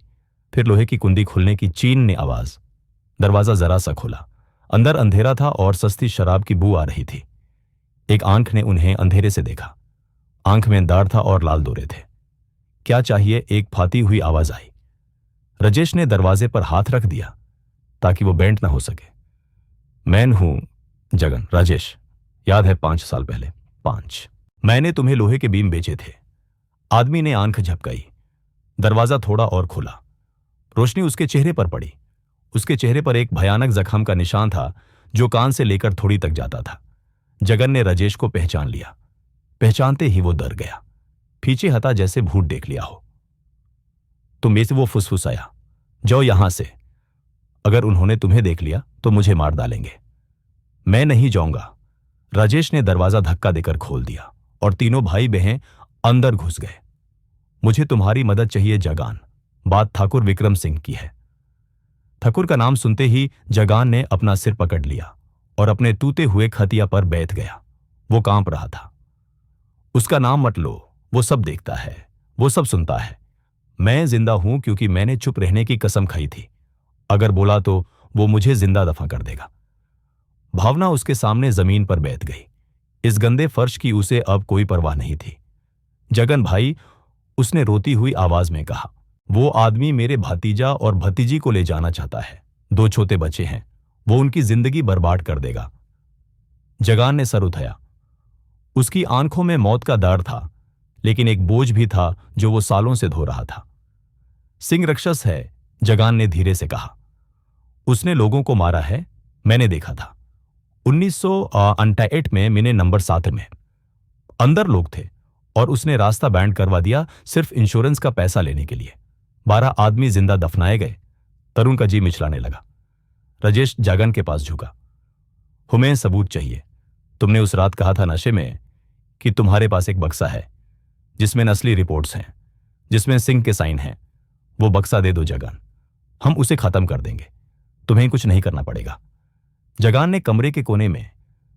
फिर लोहे की कुंडी खुलने की चीनने आवाज। दरवाजा जरा सा खुला। अंदर अंधेरा था और सस्ती शराब की बू आ रही थी। एक आंख ने उन्हें अंधेरे से देखा। आंख में दाढ़ था और लाल डोरे थे। क्या चाहिए? एक फाती हुई आवाज आई। राजेश ने दरवाजे पर हाथ रख दिया ताकि वो बेंट ना हो सके। मैं हूं जगन, राजेश। याद है 5 साल पहले? 5। मैंने तुम्हें लोहे के बीम बेचे थे। आदमी ने आंख झपकाई। दरवाजा थोड़ा और खुला। रोशनी उसके चेहरे पर पड़ी। उसके चेहरे पर एक भयानक जख्म का निशान था जो कान से लेकर थोड़ी तक जाता था। जगन ने राजेश को पहचान लिया। पहचानते ही वो डर गया। पीछे हटा जैसे भूत देख लिया हो। तुम में से वो फुसफुसाया, जाओ यहां से। अगर उन्होंने तुम्हें देख लिया तो मुझे मार डालेंगे। मैं नहीं जाऊंगा। राजेश ने दरवाजा धक्का देकर खोल दिया और तीनों भाई बहन अंदर घुस गए। मुझे तुम्हारी मदद चाहिए जगान। बात ठाकुर विक्रम सिंह की है। ठाकुर का नाम सुनते ही जगान ने अपना सिर पकड़ लिया और अपने टूटे हुए खटिया पर बैठ गया। वो कांप रहा था। उसका नाम मत लो, वो सब देखता है, वो सब सुनता है। मैं जिंदा हूं क्योंकि मैंने चुप रहने की कसम खाई थी। अगर बोला तो वो मुझे जिंदा दफा कर देगा। भावना उसके सामने जमीन पर बैठ गई। इस गंदे फर्श की उसे अब कोई परवाह नहीं थी। जगन भाई, उसने रोती हुई आवाज में कहा, वो आदमी मेरे भतीजा और भतीजी को ले जाना चाहता है। 2 छोटे बच्चे हैं, वो उनकी जिंदगी बर्बाद कर देगा। जगान ने सर उठाया। उसकी आंखों में मौत का डर था, लेकिन एक बोझ भी था जो वो सालों से धो रहा था। सिंह राक्षस है, जगान ने धीरे से कहा। उसने लोगों को मारा है, मैंने देखा था। 1958 में मैंने नंबर 7 में। अंदर लोग थे और उसने रास्ता बैंड करवा दिया सिर्फ इंश्योरेंस का पैसा लेने के लिए। 12 आदमी जिंदा दफनाए गए। तरुण का जी मिचलाने लगा। राजेश जगन के पास झुका। हमें सबूत चाहिए। तुमने उस रात कहा था नशे में कि तुम्हारे पास एक बक्सा है जिसमें नस्ली रिपोर्ट्स हैं, जिसमें सिंह के साइन हैं। वो बक्सा दे दो जगान, हम उसे खत्म कर देंगे। तुम्हें कुछ नहीं करना पड़ेगा। जगान ने कमरे के कोने में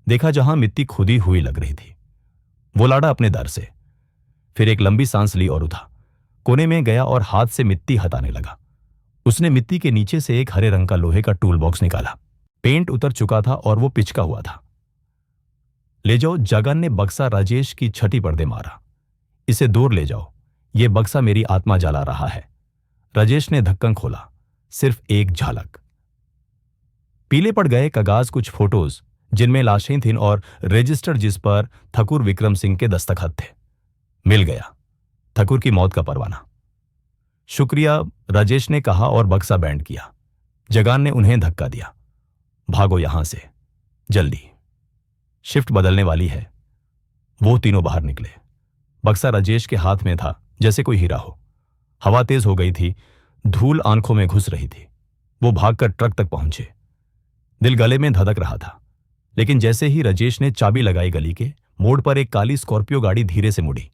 देखा जहां मिट्टी खुदी हुई लग रही थी। वो लाड़ा अपने दर से, फिर एक लंबी सांस ली और उठा। कोने में गया और हाथ से मिट्टी हटाने लगा। उसने मिट्टी के नीचे से एक हरे रंग का लोहे का टूल बॉक्स निकाला। पेंट उतर चुका था और वो पिचका हुआ था। ले जाओ। जगन ने बक्सा राजेश की छठी पर दे मारा। इसे दूर ले जाओ, ये बक्सा मेरी आत्मा जला रहा है। राजेश ने ढक्कन खोला। सिर्फ एक झलक। पीले पड़ गए कागज, कुछ फोटोज जिनमें लाशें थीं और रजिस्टर जिस पर ठाकुर विक्रम सिंह के दस्तखत थे। मिल गया, ठाकुर की मौत का परवाना। शुक्रिया, राजेश ने कहा और बक्सा बैंड किया। जगान ने उन्हें धक्का दिया। भागो यहां से, जल्दी, शिफ्ट बदलने वाली है। वो तीनों बाहर निकले। बक्सा राजेश के हाथ में था जैसे कोई हीरा हो। हवा तेज हो गई थी, धूल आंखों में घुस रही थी। वो भागकर ट्रक तक पहुंचे। दिल गले में धड़क रहा था, लेकिन जैसे ही राजेश ने चाबी लगाई गली के मोड़ पर एक काली स्कॉर्पियो गाड़ी धीरे से मुड़ी।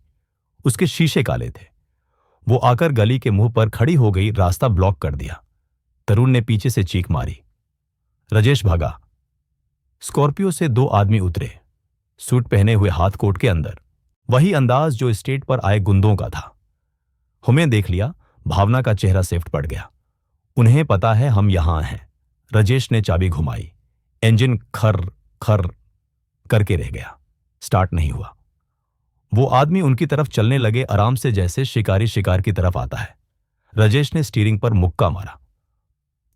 उसके शीशे काले थे। वो आकर गली के मुंह पर खड़ी हो गई, रास्ता ब्लॉक कर दिया। तरुण ने पीछे से चीख मारी। राजेश भागा। स्कॉर्पियो से 2 आदमी उतरे, सूट पहने हुए, हाथ कोट के अंदर। वही अंदाज जो स्टेट पर आए गुंडों का था। हमें देख लिया। भावना का चेहरा सेफ्ट पड़ गया। उन्हें पता है हम यहां हैं। राजेश ने चाबी घुमाई। इंजन खर खर करके रह गया, स्टार्ट नहीं हुआ। वो आदमी उनकी तरफ चलने लगे, आराम से, जैसे शिकारी शिकार की तरफ आता है। राजेश ने स्टीयरिंग पर मुक्का मारा।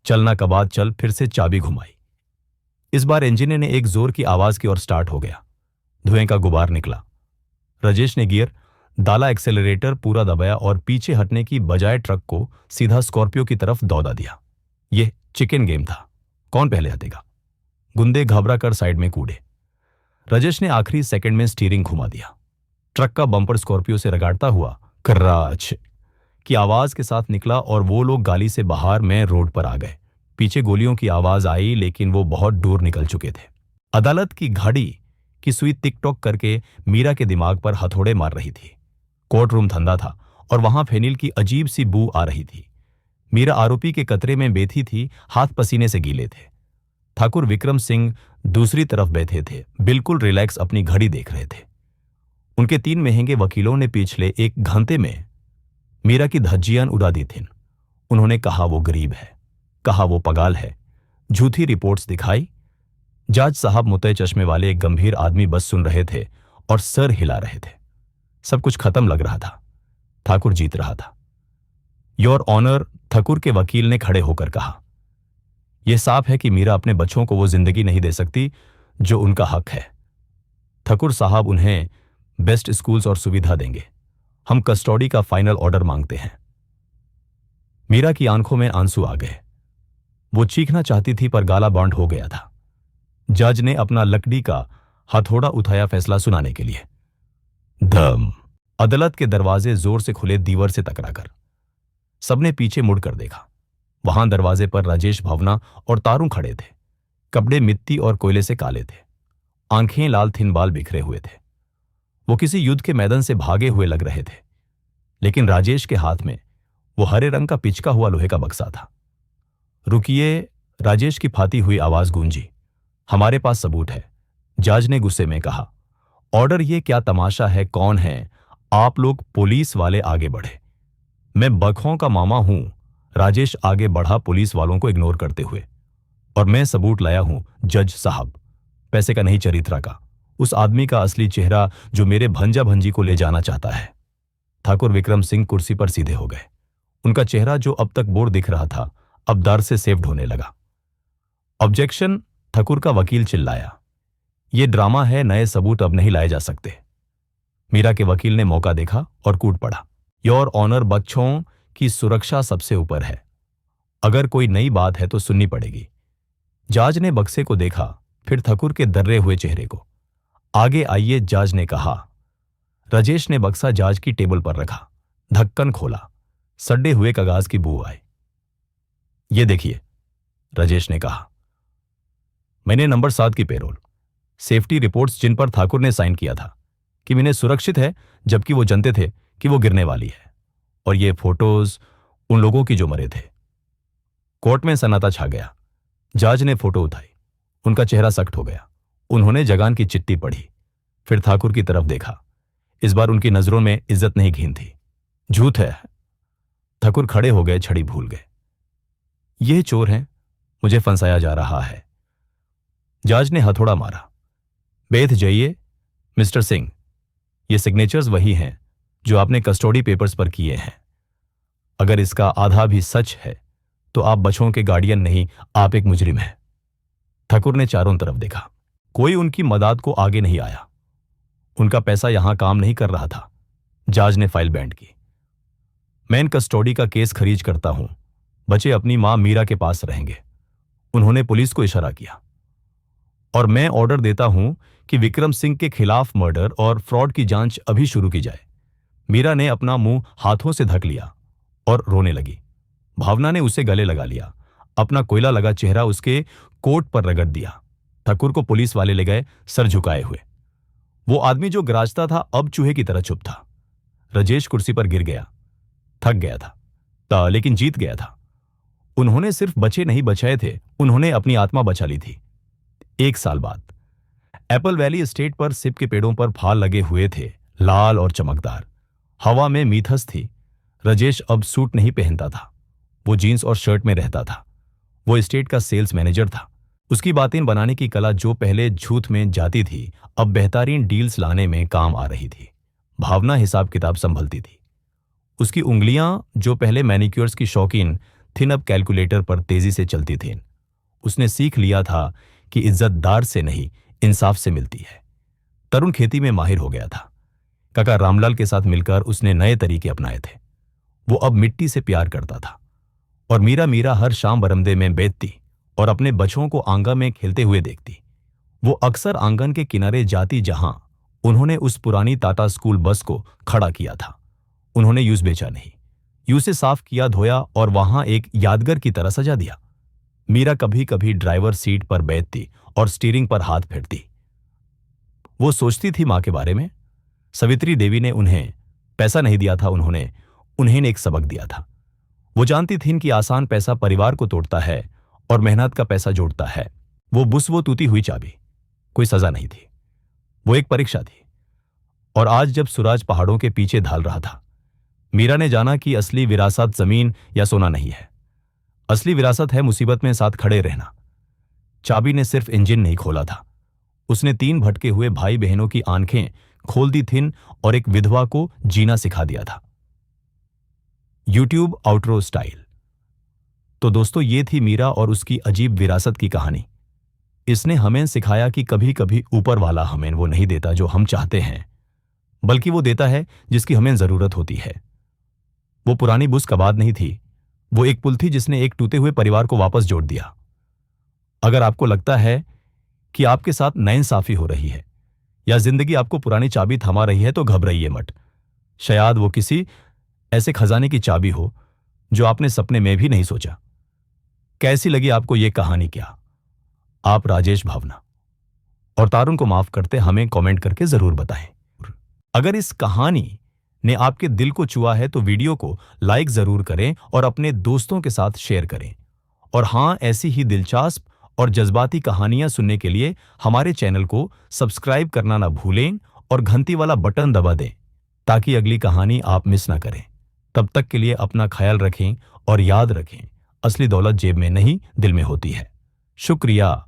चलना कबाद चल, फिर से चाबी घुमाई। इस बार इंजन ने एक जोर की आवाज की ओर स्टार्ट हो गया। धुएं का गुबार निकला। राजेश ने गियर डाला, एक्सेलरेटर पूरा दबाया और पीछे हटने की बजाय ट्रक को सीधा स्कॉर्पियो की तरफ दौड़ा दिया। यह चिकन गेम था, कौन पहले हटेगा। गुंडे घबरा कर साइड में कूदे। राजेश ने आखिरी सेकंड में स्टीयरिंग घुमा दिया। ट्रक का बम्पर स्कॉर्पियो से रगड़ता हुआ कर्राच की आवाज के साथ निकला और वो लोग गाली से बाहर में रोड पर आ गए। पीछे गोलियों की आवाज आई, लेकिन वो बहुत दूर निकल चुके थे। अदालत की घड़ी की सुई टिक टॉक करके मीरा के दिमाग पर हथौड़े मार रही थी। कोर्ट रूम ठंडा था और वहां फेनिल की अजीब सी बू आ रही थी। मीरा आरोपी के कतरे में बैठी थी, हाथ पसीने से गीले थे। ठाकुर विक्रम सिंह दूसरी तरफ बैठे थे, बिल्कुल रिलैक्स अपनी घड़ी देख रहे थे। उनके 3 महंगे वकीलों ने पिछले 1 घंटे में मीरा की धज्जियां उड़ा दी थीं। उन्होंने कहा वो गरीब है, कहा वो पगाल है, झूठी रिपोर्ट्स दिखाई। जज साहब मुतय चश्मे वाले एक गंभीर आदमी बस सुन रहे थे और सर हिला रहे थे। सब कुछ खत्म लग रहा था। ठाकुर जीत रहा था। योर ऑनर, ठाकुर के वकील ने खड़े होकर कहा, यह साफ है कि मीरा अपने बच्चों को वो जिंदगी नहीं दे सकती जो उनका हक है। ठाकुर साहब उन्हें बेस्ट स्कूल्स और सुविधा देंगे। हम कस्टडी का फाइनल ऑर्डर मांगते हैं। मीरा की आंखों में आंसू आ गए। वो चीखना चाहती थी पर गाला बंद हो गया था। जज ने अपना लकड़ी का हथौड़ा उठाया फैसला सुनाने के लिए। धम। अदालत के दरवाजे जोर से खुले, दीवार से टकराकर। सबने पीछे मुड़कर देखा। वहां दरवाजे पर राजेश, भावना और तारू खड़े थे। कपड़े मिट्टी और कोयले से काले थे, आंखें लाल, थिन बाल बिखरे हुए थे। वो किसी युद्ध के मैदान से भागे हुए लग रहे थे। लेकिन राजेश के हाथ में वो हरे रंग का पिचका हुआ लोहे का बक्सा था। रुकिए, राजेश की फाती हुई आवाज गूंजी। हमारे पास सबूत है, जज ने गुस्से में कहा। ऑर्डर, ये क्या तमाशा है? कौन है आप लोग? पुलिस वाले आगे बढ़े। मैं बखों का मामा हूं। राजेश आगे बढ़ा, पुलिस वालों को इग्नोर करते हुए। और मैं सबूत लाया हूं जज साहब, पैसे का नहीं, चरित्र का। उस आदमी का असली चेहरा जो मेरे भंजा भंजी को ले जाना चाहता है। ठाकुर विक्रम सिंह कुर्सी पर सीधे हो गए। उनका चेहरा जो अब तक बोर दिख रहा था, अब दर्द से सेव्ड होने लगा। ऑब्जेक्शन, ठाकुर का वकील चिल्लाया। यह ड्रामा है, नए सबूत अब नहीं लाए जा सकते। मीरा के वकील ने मौका देखा और कूद पड़ा। योर ऑनर, बच्चों की सुरक्षा सबसे ऊपर है। अगर कोई नई बात है तो सुननी पड़ेगी। जज ने बक्से को देखा, फिर ठाकुर के दर्रे हुए चेहरे को। आगे आइए, जज ने कहा। राजेश ने बक्सा जज की टेबल पर रखा, ढक्कन खोला। सड़े हुए कागज की बू आई। ये देखिए, राजेश ने कहा। मैंने नंबर 7 की पेरोल, सेफ्टी रिपोर्ट्स जिन पर ठाकुर ने साइन किया था कि मैंने सुरक्षित है, जबकि वो जानते थे कि वो गिरने वाली है। और ये फोटोज उन लोगों की जो मरे थे। कोर्ट में सन्नाटा छा गया। जज ने फोटो उठाई। उनका चेहरा सख्त हो गया। उन्होंने जगान की चिट्ठी पढ़ी, फिर ठाकुर की तरफ देखा। इस बार उनकी नजरों में इज्जत नहीं, घिन थी। झूठ है। ठाकुर खड़े हो गए, छड़ी भूल गए। ये चोर हैं, मुझे फंसाया जा रहा है। जज ने हथौड़ा मारा। बैठ जाइए मिस्टर सिंह, ये सिग्नेचर्स वही हैं जो आपने कस्टडी पेपर्स पर किए हैं। अगर इसका आधा भी सच है तो आप बच्चों के गार्डियन नहीं, आप एक मुजरिम हैं। ठाकुर ने चारों तरफ देखा। कोई उनकी मदद को आगे नहीं आया। उनका पैसा यहां काम नहीं कर रहा था। जज ने फाइल बैंड की। मैं इन कस्टडी का केस खरीज करता हूं। बच्चे अपनी मां मीरा के पास रहेंगे। उन्होंने पुलिस को इशारा किया। और मैं ऑर्डर देता हूं कि विक्रम सिंह के खिलाफ मर्डर और फ्रॉड की जांच अभी शुरू की जाए। मीरा ने अपना मुंह हाथों से ढक लिया और रोने लगी। भावना ने उसे गले लगा लिया, अपना कोयला लगा चेहरा उसके कोट पर रगड़ दिया। ठाकुर को पुलिस वाले ले गए, सर झुकाए हुए। वो आदमी जो गराजता था अब चूहे की तरह चुप था। राजेश कुर्सी पर गिर गया, थक गया था लेकिन जीत गया था। उन्होंने सिर्फ बच्चे नहीं बचाए थे, उन्होंने अपनी आत्मा बचा ली थी। 1 साल बाद एप्पल वैली एस्टेट पर सिप के पेड़ों पर फाल लगे हुए थे, लाल और चमकदार। हवा में मीथस थी। राजेश अब सूट नहीं पहनता था, वो जीन्स और शर्ट में रहता था। वो एस्टेट का सेल्स मैनेजर था। उसकी बातें बनाने की कला जो पहले झूठ में जाती थी, अब बेहतरीन डील्स लाने में काम आ रही थी। भावना हिसाब किताब संभलती थी। उसकी उंगलियां जो पहले मैनिक्योर्स की शौकीन थी, अब कैलकुलेटर पर तेजी से चलती थीं। उसने सीख लिया था कि इज्जतदार से नहीं, इंसाफ से मिलती है। तरुण खेती में माहिर हो गया था। काका रामलाल के साथ मिलकर उसने नए तरीके अपनाए थे। वो अब मिट्टी से प्यार करता था और मीरा हर शाम बरामदे में बैठती और अपने बच्चों को आंगन में खेलते हुए देखती। वो अक्सर आंगन के किनारे जाती जहां उन्होंने उस पुरानी टाटा स्कूल बस को खड़ा किया था। उन्होंने यूज बेचा नहीं, यूं से साफ किया, धोया और वहां एक यादगार की तरह सजा दिया। मीरा कभी कभी ड्राइवर सीट पर बैठती और स्टीयरिंग पर हाथ फेरती। वो सोचती थी मां के बारे में। सवित्री देवी ने उन्हें पैसा नहीं दिया था, उन्होंने उन्हें एक सबक दिया था। वो जानती थीं कि आसान पैसा परिवार को तोड़ता है और मेहनत का पैसा जोड़ता है। वो टूटी हुई चाबी कोई सजा नहीं थी, वो एक परीक्षा थी। और आज जब सूरज पहाड़ों के पीछे ढल रहा था, मीरा ने जाना कि असली विरासत जमीन या सोना नहीं है। असली विरासत है मुसीबत में साथ खड़े रहना। चाबी ने सिर्फ इंजन नहीं खोला था, उसने 3 भटके हुए भाई बहनों की आंखें खोल दी थीं और एक विधवा को जीना सिखा दिया था। YouTube outro style. तो दोस्तों, ये थी मीरा और उसकी अजीब विरासत की कहानी। इसने हमें सिखाया कि कभी कभी ऊपर वाला हमें वो नहीं देता जो हम चाहते हैं, बल्कि वो देता है जिसकी हमें जरूरत होती है। वो पुरानी बुस कबाद नहीं थी, वो एक पुल थी जिसने एक टूटे हुए परिवार को वापस जोड़ दिया। अगर आपको लगता है कि आपके साथ नाइंसाफी हो रही है या जिंदगी आपको पुरानी चाबी थमा रही है, तो घबराइए मत। शायद वो किसी ऐसे खजाने की चाबी हो जो आपने सपने में भी नहीं सोचा। कैसी लगी आपको ये कहानी? क्या आप राजेश भावना और तारुण को माफ करते हमें कमेंट करके जरूर बताएं। अगर इस कहानी ने आपके दिल को छुआ है तो वीडियो को लाइक जरूर करें और अपने दोस्तों के साथ शेयर करें। और हां, ऐसी ही दिलचस्प और जज्बाती कहानियां सुनने के लिए हमारे चैनल को सब्सक्राइब करना ना भूलें और घंटी वाला बटन दबा दें ताकि अगली कहानी आप मिस ना करें। तब तक के लिए अपना ख्याल रखें और याद रखें, असली दौलत जेब में नहीं, दिल में होती है। शुक्रिया।